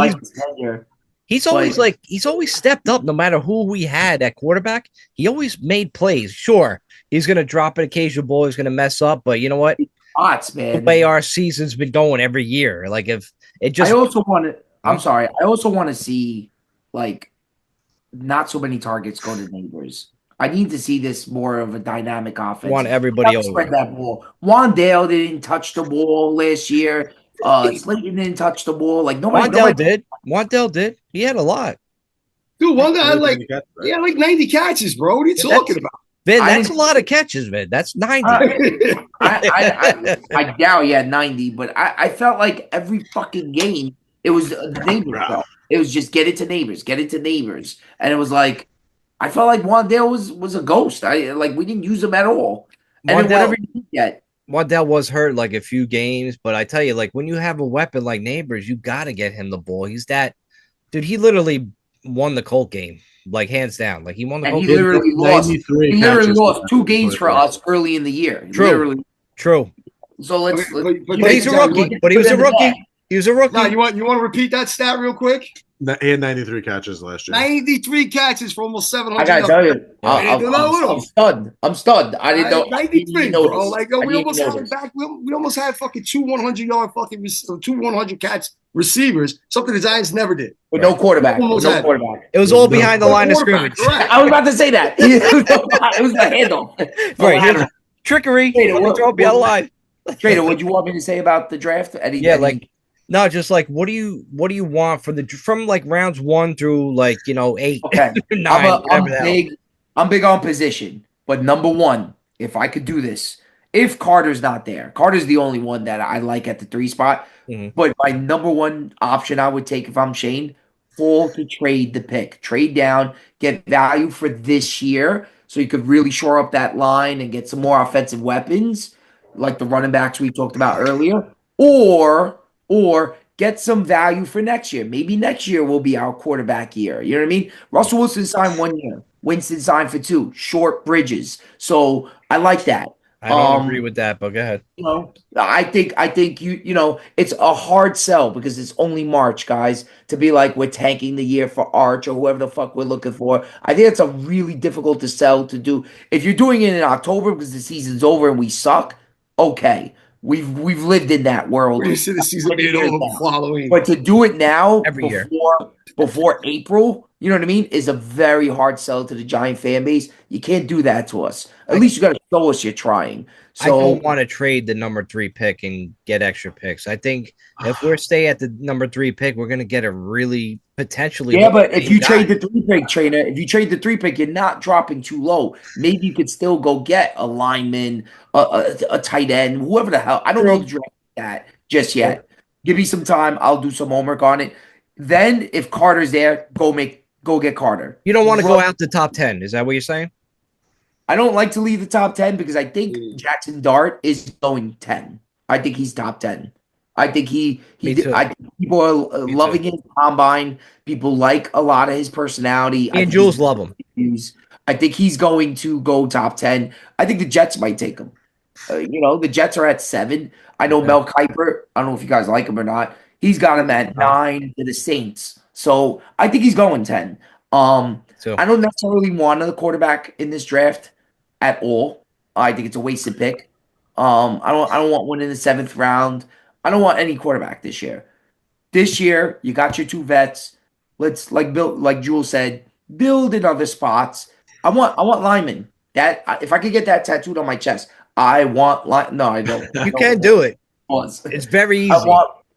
He's always stepped up no matter who we had at quarterback. He always made plays. Sure, he's gonna drop an occasional ball. He's gonna mess up, but you know what? Man. The way our season's been going every year, like if it just. I also want to. I'm sorry. I also want to see like. Not so many targets go to Neighbors. I need to see this more of a dynamic offense. Want everybody over. Spread that ball. Wandale didn't touch the ball last year. Slayton didn't touch the ball. Like nobody did. Wandale did. He had a lot. Dude, Wandale like 90 catches, bro. What are you talking about? Vin, that's a lot of catches, Vin. That's 90. I doubt he had 90, but I felt like every fucking game it was the Neighbors. It was just get it to Neighbors, and it was like I felt like Wandale was a ghost. We didn't use him at all. And then whatever he did get. Wandale was hurt like a few games, but I tell you, like when you have a weapon like Neighbors, you got to get him the ball. He's that dude. He literally won the Colt game, like hands down. Like he won the Colt game. He literally lost 2 games for us early in the year. True. So let's but he's a rookie. But he was a rookie. He was a rookie. Now, you want to repeat that stat real quick? He had 93 catches last year. 93 catches for almost 700. I gotta tell you, I'm stunned. I didn't know 93, bro. Like we almost had fucking 2 100-yard fucking 2 100 catch receivers. Something the Giants never did. With no quarterback. It was all behind the line of scrimmage. Right. I was about to say that. It was the handle. Right. Trickery. Throw it behind the line. Trader, what do you want me to say about the draft? No, just like what do you want from like rounds 1 through 8, okay. 9. I'm big on position, but number 1, if I could do this, if Carter's not there, Carter's the only one that I like at the 3 spot. Mm-hmm. But my number 1 option I would take if I'm Shane, to trade the pick, trade down, get value for this year, so you could really shore up that line and get some more offensive weapons, like the running backs we talked about earlier, or get some value for next year. Maybe next year will be our quarterback year. You know what I mean? Russell Wilson signed 1 year. Winston signed for 2. Short bridges. So I like that. I don't agree with that, but go ahead. I think it's a hard sell because it's only March, guys, to be like we're tanking the year for Arch or whoever the fuck we're looking for. I think it's a really difficult to sell to do. If you're doing it in October because the season's over and we suck, okay. We've lived in that world. We're used to the season being over following. But to do it now year before April, you know what I mean, is a very hard sell to the Giant fan base. You can't do that to us. At least you got to show us you're trying. So I don't want to trade the number 3 pick and get extra picks. I think if we're stay at the number 3 pick, we're going to get a really potentially. Yeah, but if you trade the 3 pick, trainer, if you trade the 3 pick, you're not dropping too low. Maybe you could still go get a lineman, a tight end, whoever the hell. I don't know the draft that just yet. Give me some time. I'll do some homework on it. Then if Carter's there, go get Carter. You don't want to go out the top 10. Is that what you're saying? I don't like to leave the top 10 because I think Jackson Dart is going 10. I think he's top 10. I think I think people are loving his combine. People like a lot of his personality. And Jules love him. I think he's going to go top 10. I think the Jets might take him. The Jets are at 7. I know Mel Kiper. I don't know if you guys like him or not. He's got him at 9 to the Saints. So I think he's going 10. I don't necessarily want a quarterback in this draft at all. I think it's a wasted pick. I don't want one in the 7th round. I don't want any quarterback this year. This year, you got your 2 vets. Let's like Jules said, build in other spots. I want linemen. If I could get that tattooed on my chest, I want line. No, I don't. I You don't can do it. pause. It's very easy.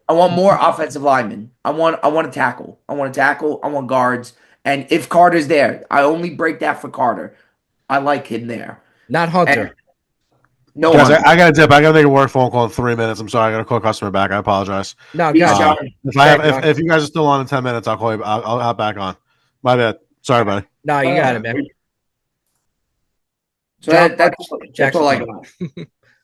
I want more offensive linemen. I want to tackle. I want to tackle. I want guards. And if Carter's there, I only break that for Carter. I like him there. Not Hunter. And no Guys, one. I got to dip. I got to make a work phone call in 3 minutes. I'm sorry. I got to call a customer back. I apologize. No, Peace, God. John. If you guys are still on in 10 minutes, I'll call you. I'll hop back on. My bad. Sorry, buddy. No, you got it, man. So that's all I got. All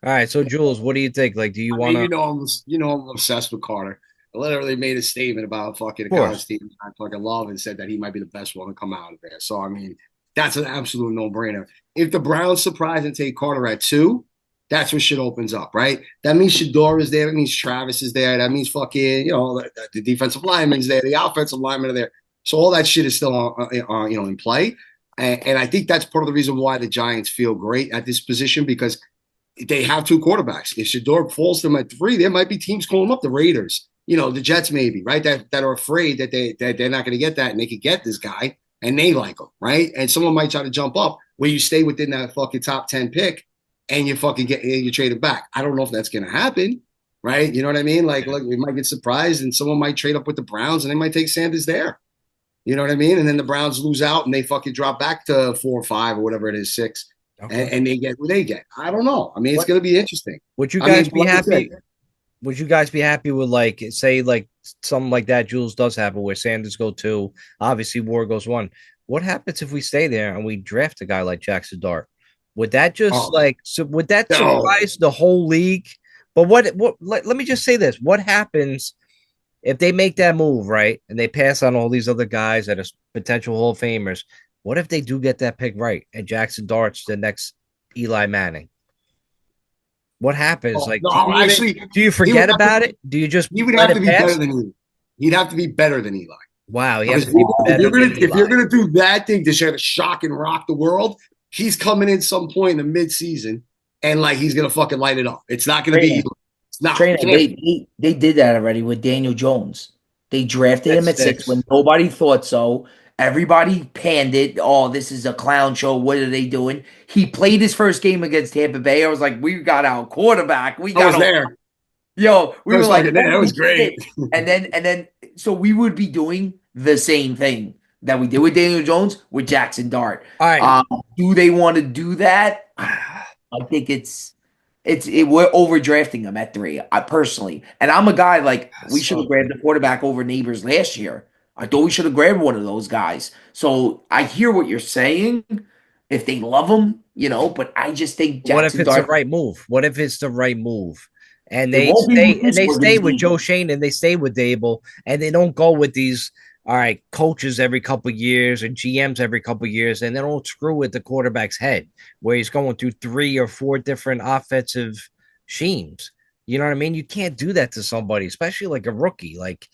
right. So, Jules, what do you think? Like, do you want to? I'm obsessed with Carter. I literally made a statement about fucking the college team I fucking love and said that he might be the best one to come out of there. So, I mean, that's an absolute no-brainer. If the Browns surprise and take Carter at 2, that's when shit opens up, right? That means Shador is there. That means Travis is there. That means fucking, the defensive lineman's there. The offensive linemen are there. So all that shit is still in play. And I think that's part of the reason why the Giants feel great at this position, because they have 2 quarterbacks. If Shador falls to them at 3, there might be teams calling up the Raiders, the Jets maybe, right? That are afraid that they're not going to get that and they could get this guy and they like him, right? And someone might try to jump up where you stay within that fucking top 10 pick and you fucking you trade it back. I don't know if that's going to happen, right? You know what I mean? Like, look, we might get surprised and someone might trade up with the Browns and they might take Sanders there. You know what I mean? And then the Browns lose out and they fucking drop back to 4 or 5 or whatever it is, 6. Okay. And they get what they get. I don't know. I mean, it's going to be interesting. Would you guys be happy? Would you guys be happy with, like, say, like something like that Jules does happen where Sanders go 2, obviously Ward goes 1. What happens if we stay there and we draft a guy like Jackson Dart? Would that just would that surprise the whole league? But let me just say this. What happens if they make that move, right, and they pass on all these other guys that are potential Hall of Famers? What if they do get that pick right and Jackson Dart's the next Eli Manning? What happens? Do you forget about it? Do you just he would have to be better than Eli? He'd have to be better than Eli. Wow, if you're gonna do that thing to share the shock and rock the world, he's coming in some point in the mid-season and like he's gonna fucking light it up. It's not gonna be Eli. It's not. They did that already with Daniel Jones. They drafted him at 6 when nobody thought so. Everybody panned it. Oh, this is a clown show. What are they doing? He played his first game against Tampa Bay. I was like, we got our quarterback. I was there. Yo, we were like, that was great. And then, so we would be doing the same thing that we did with Daniel Jones with Jackson Dart. All right. Do they want to do that? I think we're overdrafting him at 3. I personally, and I'm a guy like we should have grabbed the quarterback over Neighbors last year. I thought we should have grabbed one of those guys. So I hear what you're saying. If they love him, but I just think Jackson what if it's Dart, the right move? What if it's the right move? And they stay with Joe Shane and they stay with Dable and they don't go with these coaches every couple of years and GMs every couple of years, and they don't screw with the quarterback's head where he's going through 3 or 4 different offensive schemes. You know what I mean? You can't do that to somebody, especially like a rookie. Like,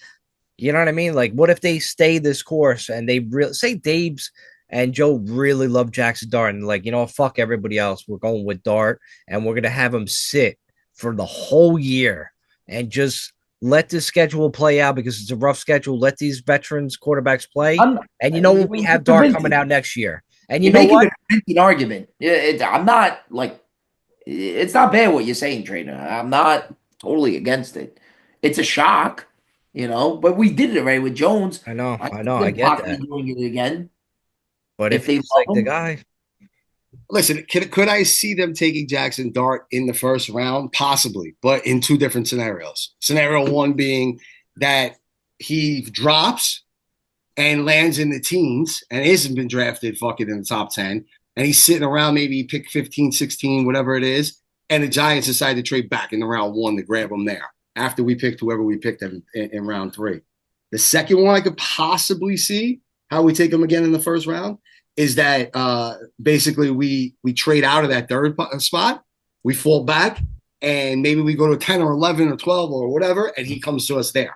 you know what I mean? Like, what if they stay this course and they say Dave's and Joe really love Jackson Dart and like, fuck everybody else. We're going with Dart and we're going to have him sit for the whole year and just let this schedule play out because it's a rough schedule. Let these veterans quarterbacks play. We have Dart coming out next year. And you know what? An argument. I'm not like, it's not bad what you're saying, Trainer. I'm not totally against it. It's a shock. But we did it right with Jones. I know. I get that. Doing it again. But if he's like the guy. Listen, could I see them taking Jackson Dart in the first round? Possibly, but in 2 different scenarios. Scenario 1 being that he drops and lands in the teens and hasn't been drafted fucking in the top 10, and he's sitting around maybe pick 15, 16, whatever it is, and the Giants decide to trade back in the round 1 to grab him there after we picked whoever we picked in round 3. The second one I could possibly see how we take him again in the first round is that basically we trade out of that 3rd spot, we fall back, and maybe we go to 10 or 11 or 12 or whatever, and he comes to us there.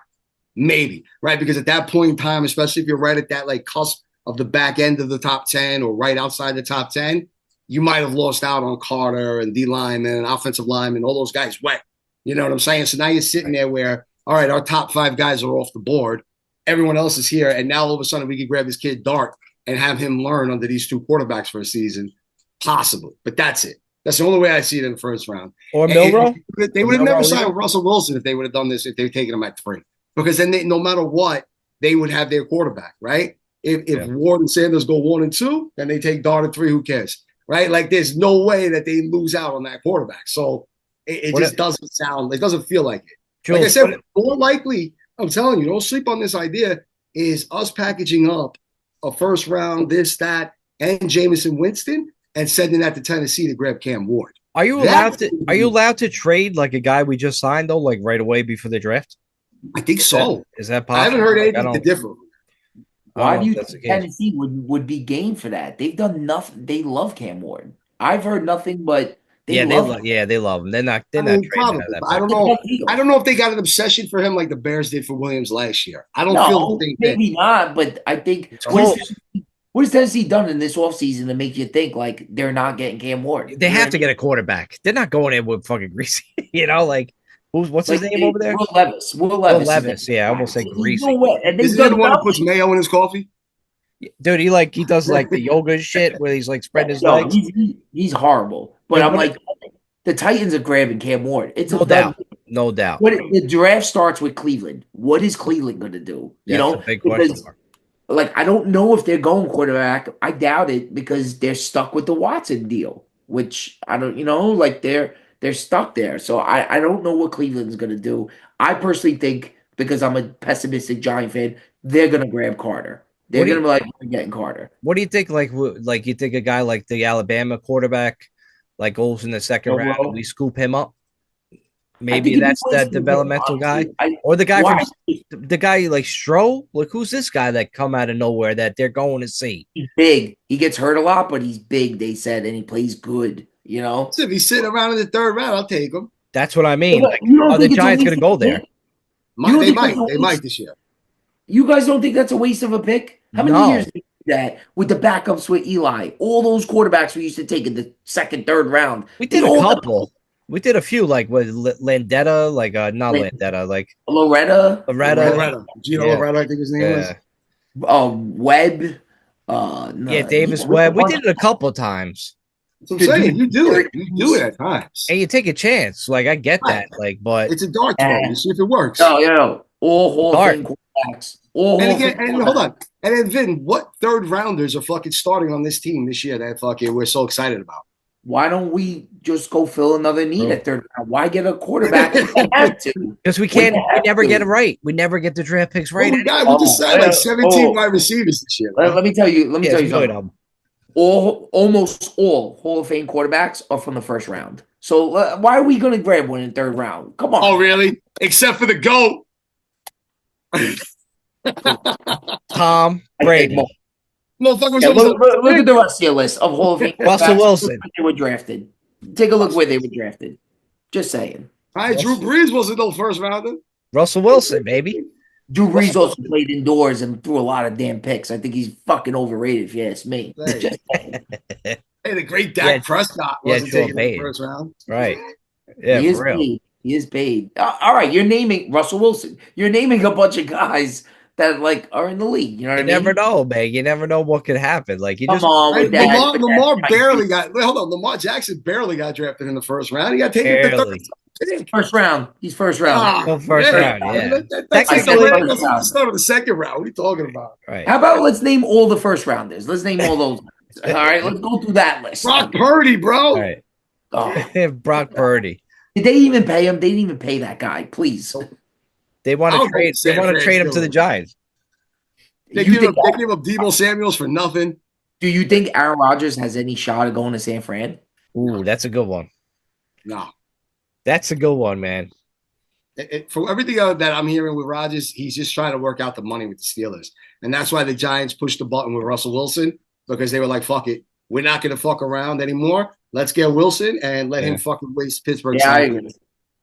Maybe, right? Because at that point in time, especially if you're right at that like cusp of the back end of the top 10 or right outside the top 10, you might have lost out on Carter and D lineman and offensive lineman. All those guys went. You know what I'm saying? So now you're sitting there where, all right, our top 5 guys are off the board. Everyone else is here. And now all of a sudden we can grab this kid Dart and have him learn under these 2 quarterbacks for a season. Possibly. But that's it. That's the only way I see it in the first round. Or Milrow? They would have never signed Russell Wilson if they would have done this, if they were taking him at 3. Because then no matter what, they would have their quarterback, right? If Ward and Sanders go 1 and 2, then they take Dart at 3, who cares? Right? Like there's no way that they lose out on that quarterback. So it just doesn't sound, it doesn't feel like it. Jules, like I said, more likely, I'm telling you, don't sleep on this idea, is us packaging up a first round, this, that, and Jameis Winston and sending that to Tennessee to grab Cam Ward. Are you allowed to trade like a guy we just signed though, like right away before the draft? I think so. Is that possible? I haven't heard anything different. Why do you think Tennessee would be game for that? They've done nothing. They love Cam Ward. I've heard nothing but they love him. They're not probably, I don't know. I don't know if they got an obsession for him like the Bears did for Williams last year. I don't feel maybe not, but I think what has Tennessee done in this offseason to make you think like they're not getting Cam Ward? They have to get a quarterback. They're not going in with fucking Greasy. What's his name over there? Will Levis. Yeah, I almost say Greasy. Is he the one who puts mayo in his coffee? Dude, he does like the yoga shit where he's like spreading his legs. He's horrible. But I'm like, the Titans are grabbing Cam Ward. It's no doubt. The draft starts with Cleveland. What is Cleveland going to do? That's a big question mark. Like, I don't know if they're going quarterback. I doubt it because they're stuck with the Watson deal, which I don't, they're stuck there. So I don't know what Cleveland's going to do. I personally think, because I'm a pessimistic Giant fan, they're going to grab Carter. They're going to be like, we're getting Carter. What do you think? Like you think a guy like the Alabama quarterback, like goes in the second round, and we scoop him up? Maybe that's that developmental guy, or the guy like Stroh. Like, who's this guy that come out of nowhere that they're going to see? He's big. He gets hurt a lot, but he's big. They said, and he plays good. So if he's sitting around in the 3rd round, I'll take him. That's what I mean. Like, are the Giants going to go there? They might this year. You guys don't think that's a waste of a pick? How many years did we do that with the backups with Eli? All those quarterbacks we used to take in the 2nd, 3rd round. We did a couple. We did a few, like with Landetta, Landetta, like Loretta. Gino Loretta, I think his name was. Webb. Davis Webb. We did it a couple times. That's what I'm saying. You do it. You do it at times. And you take a chance. Like, I get that. Like, but it's a dart throw. You see if it works. All Hall of Fame quarterbacks. And hold on. And then, Vin, what 3rd rounders are fucking starting on this team this year that fucking we're so excited about? Why don't we just go fill another need at 3rd round? Why get a quarterback if we have to? Because we can't. We never get it right. We never get the draft picks right. We just signed like 17 wide receivers this year. Let me tell you something. Almost all Hall of Fame quarterbacks are from the 1st round. So why are we going to grab one in 3rd round? Come on. Oh, really? Except for the GOAT. Tom Brady. Look at the rest of your list of Hall of Fame. Russell Wilson. They were drafted. Take a look where they were drafted. Just saying. All right, Drew Brees wasn't no 1st rounder. Russell Wilson, maybe. Drew Brees also played indoors and threw a lot of damn picks. I think he's fucking overrated, if you ask me. Just saying. Hey, the great Dak Prescott wasn't taken in the 1st round. Right. Yeah, he is paid. He is paid. All right, you're naming Russell Wilson. You're naming a bunch of guys that are in the league. You know what I mean? You never know, man. You never know what could happen. Like, you Lamar Jackson barely got drafted in the 1st round. He got taken in the 3rd. 1st round. He's 1st round. First round. Yeah. That's like the start of the 2nd round. What are you talking about? Right. How about let's name all the 1st rounders? Let's name all those. All right, let's go through that list. Brock Purdy, bro. All right. Brock Purdy. Did they even pay him? They didn't even pay that guy. Please. They want to trade. They want to trade him to the Giants. They give up Deebo Samuels for nothing. Do you think Aaron Rodgers has any shot of going to San Fran? Ooh, that's a good one. No, that's a good one, man. For everything that I'm hearing with Rodgers, he's just trying to work out the money with the Steelers, and that's why the Giants pushed the button with Russell Wilson, because they were like, "Fuck it, we're not going to fuck around anymore. Let's get Wilson and let him fucking waste Pittsburgh's time."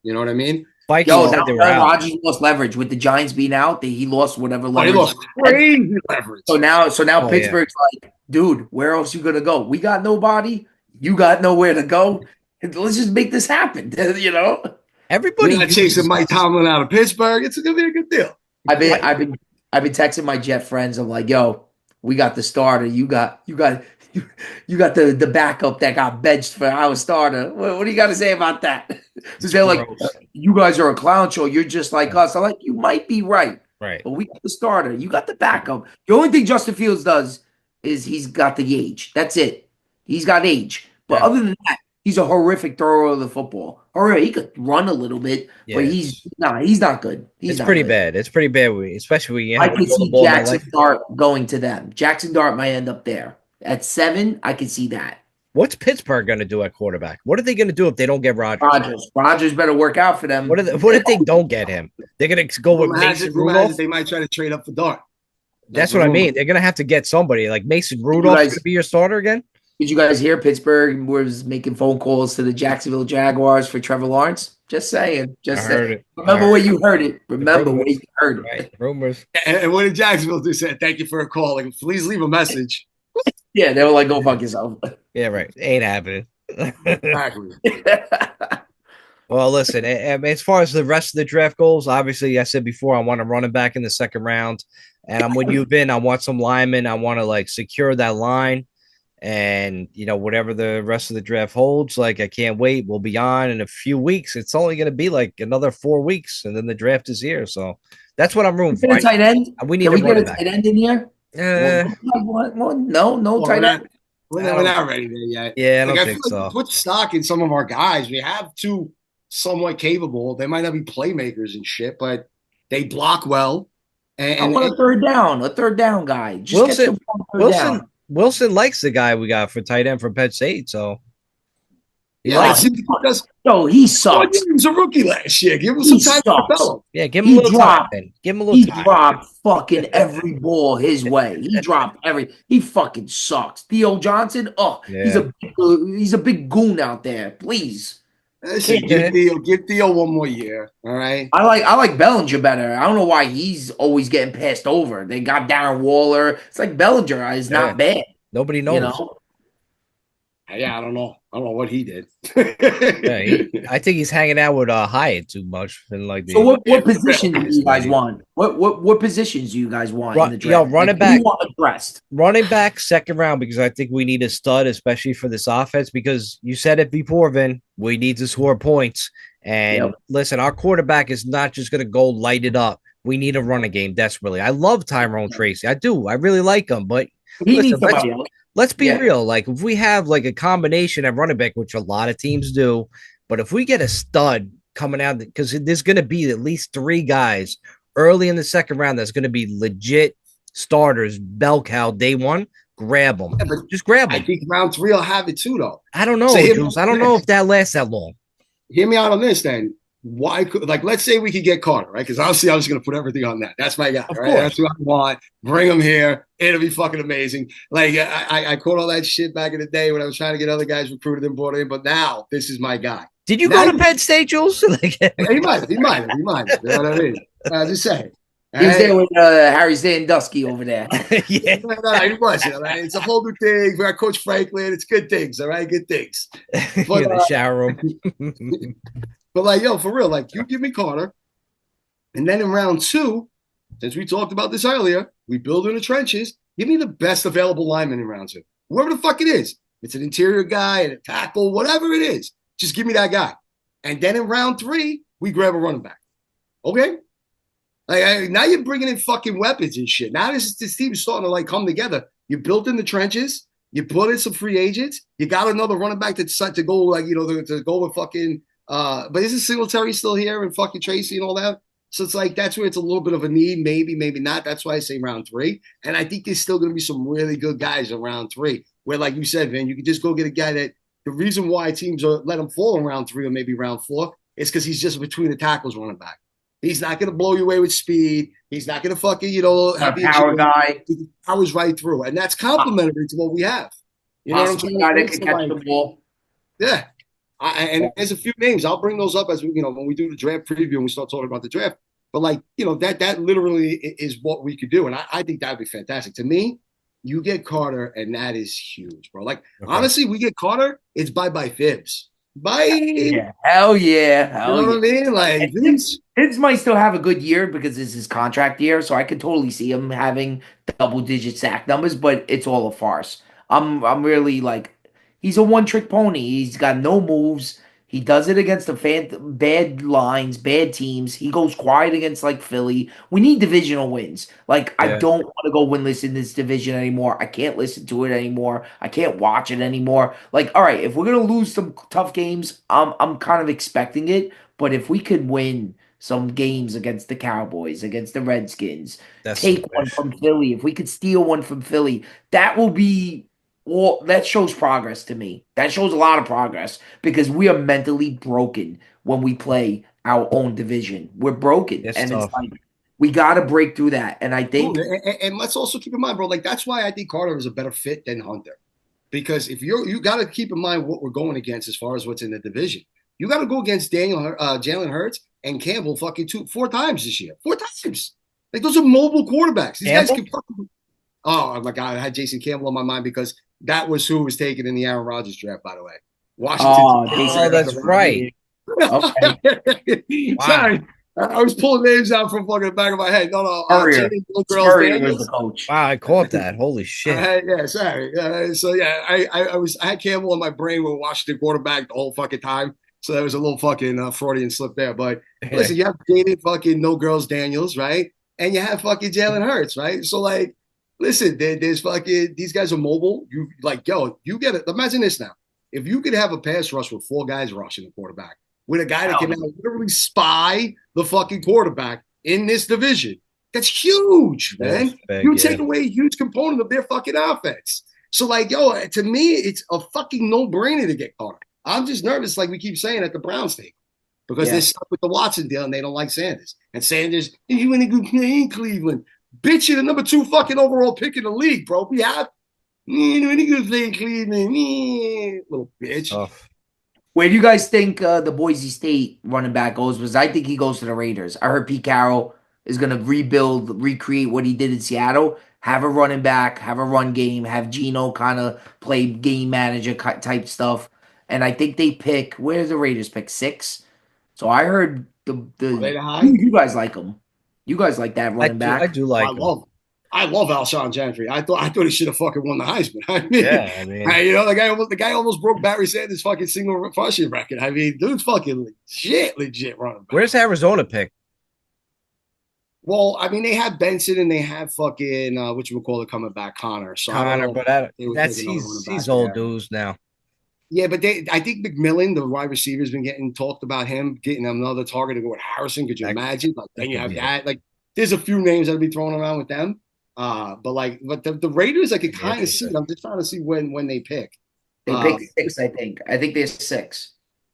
You know what I mean? Now Rodgers lost leverage with the Giants being out. He lost whatever leverage. He lost crazy leverage. So now Pittsburgh's like, dude, where else you gonna go? We got nobody. You got nowhere to go. Let's just make this happen. You know, Everybody You're not uses chasing Mike us. Tomlin out of Pittsburgh. It's gonna be a good deal. I've been texting my Jet friends. I'm like, yo, we got the starter. You got the backup that got benched for our starter. What do you got to say about that? So they're like, Gross. you guys are a clown show. You're just like Yeah. us. I'm like, you might be right, Right. but we got the starter. You got the backup. The only thing Justin Fields does is he's got the age. That's it. He's got age. But Yeah. other than that, he's a horrific thrower of the football. Horrific. He could run a little bit, but Yeah. he's not good. He's It's not pretty good. bad. It's pretty bad, especially when you I have to could throw the see ball. Jackson Dart going to them. Jackson Dart might end up there. At 7, I could see that. What's Pittsburgh going to do at quarterback? What are they going to do if they don't get Rodgers? Rodgers better work out for them. What if they don't get him? They're going to go with Mason Rudolph. They might try to trade up for Dart. That's what I mean. They're going to have to get somebody like Mason Rudolph to be your starter again. Did you guys hear Pittsburgh was making phone calls to the Jacksonville Jaguars for Trevor Lawrence? Just saying. Just saying. Remember where you heard it. Remember where you heard it. Right. Rumors. And what did Jacksonville do? Said, thank you for calling. Please leave a message. Yeah, they were like, go fuck yourself. Yeah, right. Ain't happening. Exactly. Well, listen, as far as the rest of the draft goals, obviously, I said before, I want a running back in the second round. And I'm with you, Vin. I want some linemen. I want to like secure that line. And, whatever the rest of the draft holds, like, I can't wait. We'll be on in a few weeks. It's only going to be like another 4 weeks, and then the draft is here. So that's what I'm rooting for. A tight end? We need Can we get a back. tight end in here? No tight end. We're not ready there yet. Yeah, I don't think so. Put stock in some of our guys. We have two somewhat capable. They might not be playmakers and shit, but they block well. I want a third down guy. Just get Wilson likes the guy we got for tight end from Penn State, so he sucks. He was a rookie last year. Give him some time to develop. Yeah, give him a little time. Give him a little time. He dropped fucking every ball his way. He dropped He fucking sucks. Theo Johnson. Oh, yeah. He's a big goon out there. Please. Listen, give Theo one more year. All right. I like Bellinger better. I don't know why he's always getting passed over. They got Darren Waller. It's like Bellinger is not bad. Nobody knows. Yeah, I don't know. I don't know what he did. I think he's hanging out with Hyatt too much. And like, so what positions do you guys want? What positions do you guys want in the draft? Running back. Running back second round, because I think we need a stud, especially for this offense. Because you said it before, Vin. We need to score points. And listen, our quarterback is not just going to go light it up. We need a running game desperately. I love Tyrone Tracy. I do. I really like him, but let's be real. Like, if we have like a combination at running back, which a lot of teams do, but if we get a stud coming out, because there's going to be at least 3 guys early in the second round that's going to be legit starters, bell cow day one, grab them. Yeah, just grab them. I think round 3 will have it too, though. I don't know, Jules. I don't know if that lasts that long. Hear me out on this, then. Why could, let's say we could get Carter, right? Because obviously I was going to put everything on that. That's my guy, right? That's who I want. Bring him here. It'll be fucking amazing. Like, I caught all that shit back in the day when I was trying to get other guys recruited and brought in, but now this is my guy. Did you go to Penn State, Jules? He might have. You know what I mean? Just saying. He was there with Harry Sandusky over there. Yeah. No, he wasn't. All right? It's a whole new thing. We got Coach Franklin. It's good things, all right? Good things. But, the shower room. But, for real, you give me Carter. And then in round 2, since we talked about this earlier, we build in the trenches. Give me the best available lineman in round 2. Whoever the fuck it is. It's an interior guy, a tackle, whatever it is. Just give me that guy. And then in round 3, we grab a running back. Okay? Now you're bringing in fucking weapons and shit. Now this team is starting to come together. You built in the trenches. You put in some free agents. You got another running back that's set to go to go with fucking. But isn't Singletary still here and fucking Tracy and all that? So it's that's where it's a little bit of a need. Maybe not. That's why I say round 3. And I think there's still going to be some really good guys in round 3. Where, like you said, Vin, you can just go get a guy that the reason why teams let him fall in round 3 or maybe round 4 is because he's just between the tackles running back. He's not going to blow you away with speed. He's not going to fucking, have a power guy. He powers right through. And that's complementary to what we have. You know what I'm saying? Guy that can catch the ball. Yeah. And there's a few names. I'll bring those up as we, when we do the draft preview and we start talking about the draft. But that literally is what we could do. And I think that would be fantastic. To me, You get Carter, and that is huge, bro. Like, honestly, we get Carter, it's bye-bye Fibs. Bye. Yeah, hell yeah, You know what I mean? Like, Fibs. His might still have a good year because it's his contract year, so I could totally see him having double-digit sack numbers, but it's all a farce. I'm really like, he's a one-trick pony. He's got no moves. He does it against the bad lines, bad teams. He goes quiet against like Philly. We need divisional wins. Like, I Yeah. don't want to go winless in this division anymore. I can't listen to it anymore. I can't watch it anymore. Like, all right, if we're gonna lose some tough games, I'm kind of expecting it. But if we could win some games against the Cowboys, against the Redskins, That's take the one wish. from Philly, if we could steal one from Philly, that will be well, that shows progress to me. That shows a lot of progress because we are mentally broken when we play our own division. We're broken. It's And it's tough. like we gotta break through that. And I think And let's also keep in mind, bro, like, that's why I think Carter is a better fit than Hunter. Because if you got to keep in mind what we're going against as far as what's in the division. You got to go against Jalen Hurts and Campbell fucking 4 times this year. 4 times. Like, those are mobile quarterbacks. These guys Campbell? can fucking. Oh my God, I had Jason Campbell on my mind because that was who was taken in the Aaron Rodgers draft, by the way. Washington. Jason Oh, that's Campbell. right. Okay. Wow. Sorry. I was pulling names out from fucking the back of my head. No, Spurrier. Jalen Girls Spurrier was Daniels. the coach. Wow, I caught that. Holy shit. Yeah, sorry. So yeah, I had Campbell in my brain with Washington quarterback the whole fucking time. So there was a little fucking Freudian slip there. But listen, you have dated fucking No Girls Daniels, right? And you have fucking Jalen Hurts, right? So like, listen, there's fucking these guys are mobile. You like, yo, you get it. Imagine this now. If you could have a pass rush with 4 guys rushing the quarterback, with a guy that can now literally spy the fucking quarterback in this division. That's huge, man. That's big, You yeah. take away a huge component of their fucking offense. So, like, yo, to me, it's a fucking no-brainer to get Carter. I'm just nervous, like we keep saying, at the Browns thing. Because they're stuck with the Watson deal and they don't like Sanders. And Sanders, you ain't a good play in Cleveland. Bitch, you're the number 2 fucking overall pick in the league, bro. We have any good play in Cleveland. Little bitch. Oh, Where do you guys think the Boise State running back goes? Because I think he goes to the Raiders. I heard Pete Carroll is going to recreate what he did in Seattle. Have a running back, have a run game, have Geno kind of play game manager type stuff. And I think they pick, where do the Raiders pick? 6? So I heard you guys like him. You guys like that running back. I do like him. I love Alshon Gentry. I thought he should have fucking won the Heisman. I mean, Yeah, the guy almost broke Barry Sanders' fucking single rushing record. I mean, dude's fucking legit running back. Where's Arizona pick? Well, I mean, they have Benson and they have fucking whatchamacallit coming back, Connor. So But he's old news now. Yeah, but I think McMillan, the wide receiver, has been getting talked about him getting another target to go with Harrison. Could you imagine? Like, then you have that. Like, there's a few names that'll be thrown around with them. But the Raiders, I could kind of see. I'm just trying to see when they pick. They pick 6, I think. I think they're 6.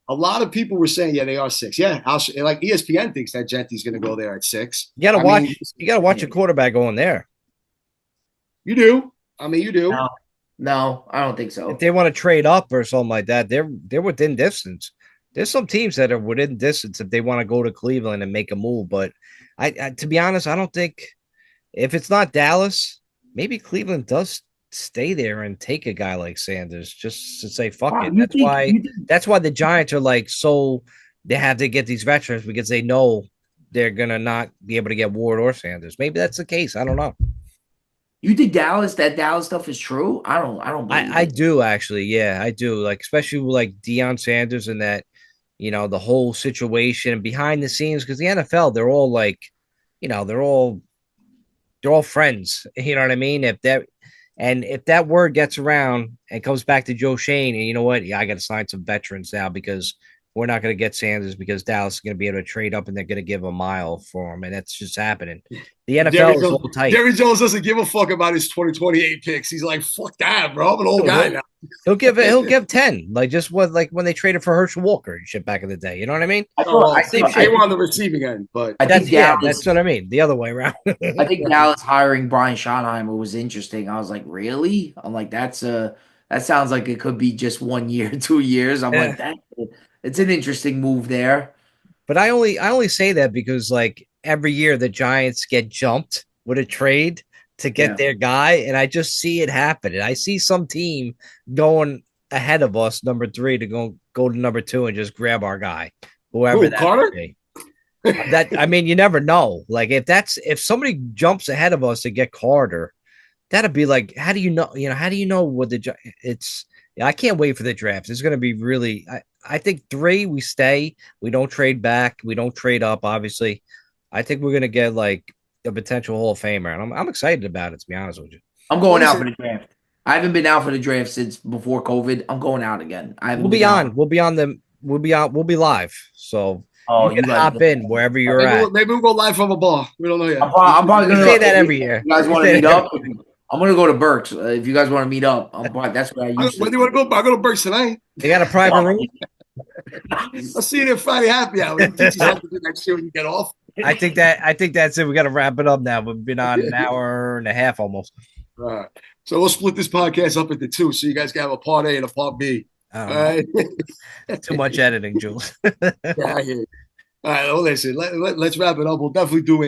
A lot of people were saying, yeah, they are 6. Yeah, like ESPN thinks that Genty's going to go there at 6. You gotta watch a quarterback going there. You do. I mean, you do. No, I don't think so. If they want to trade up or something like that, they're within distance. There's some teams that are within distance if they want to go to Cleveland and make a move. But I to be honest, I don't think if it's not Dallas, maybe Cleveland does stay there and take a guy like Sanders just to say fuck it. That's why the Giants are like so they have to get these veterans because they know they're gonna not be able to get Ward or Sanders. Maybe that's the case. I don't know. You think that Dallas stuff is true? I don't believe I do actually. Yeah, I do. Like, especially with like Deion Sanders and that, the whole situation behind the scenes, because the NFL, they're all like, they're all friends. You know what I mean? If that word gets around and comes back to Joe Shane, and you know what? Yeah, I got to sign some veterans now because we're not going to get Sanders because Dallas is going to be able to trade up and they're going to give a mile for him. And that's just happening. The NFL is all tight. Jerry Jones doesn't give a fuck about his 2028 picks. He's like, fuck that, bro. I'm an old guy now. He'll give 10, like just like when they traded for Herschel Walker and shit back in the day. You know what I mean? I on the receiving end, but that's what I mean. The other way around. I think Dallas hiring Brian Schottenheimer was interesting. I was like, really? I'm like, that sounds like it could be just 1 year, 2 years. I'm like, it's an interesting move there. But I only say that because like every year the Giants get jumped with a trade to get their guy, and I just see it happen. And I see some team going ahead of us, number 3, to go to number 2 and just grab our guy, whoever that Carter? may be. I mean, you never know. Like if somebody jumps ahead of us to get Carter, that'd be like, how do you know? How do you know what it's? I can't wait for the draft. It's going to be really. I think 3, we stay. We don't trade back. We don't trade up. Obviously, I think we're going to get like a potential Hall of Famer, and I'm excited about it. To be honest with you, I'm going out for the draft. I haven't been out for the draft since before COVID. I'm going out again. We'll be on. We'll be live. So you can hop in wherever you're at. Maybe we'll go live from a bar. We don't know yet. I'm probably going to say that every year. You guys want to meet up? I'm going to go to Burke's. If you guys want to meet up, that's where I used to. Where do you want to go? I'll go to Burke's tonight. They got a private room. I'll see you there Friday happy hour. Teach you something next year when you get off. I think that's it. We got to wrap it up now. We've been on an hour and a half almost. All right. So we'll split this podcast up into 2, so you guys can have a part A and a part B. All right. Too much editing, Jules. Yeah, I hear you. All right. Well, listen. Let's wrap it up. We'll definitely do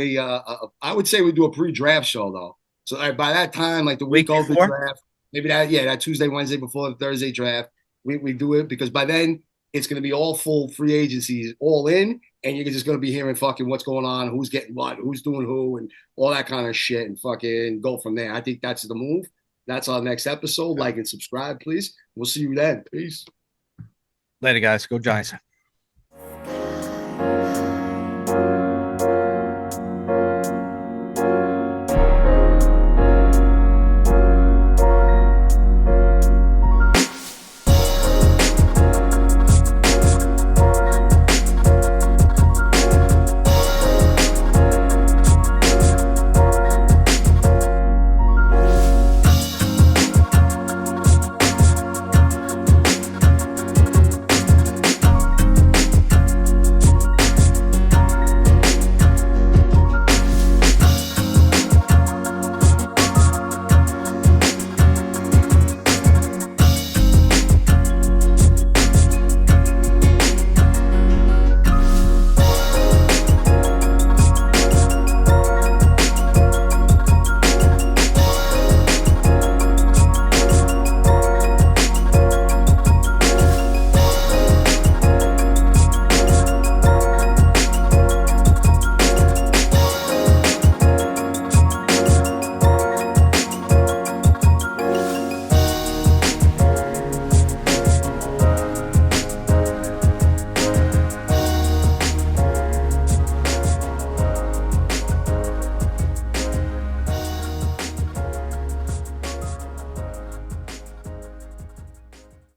I would say we do a pre-draft show though. So by that time, like the week of the draft, maybe that Tuesday, Wednesday before the Thursday draft, we do it because by then it's going to be all full free agencies, all in, and you're just going to be hearing fucking what's going on, who's getting what, who's doing who, and all that kind of shit, and fucking go from there. I think that's the move. That's our next episode. Like and subscribe, please. We'll see you then. Peace. Later, guys. Go Giants.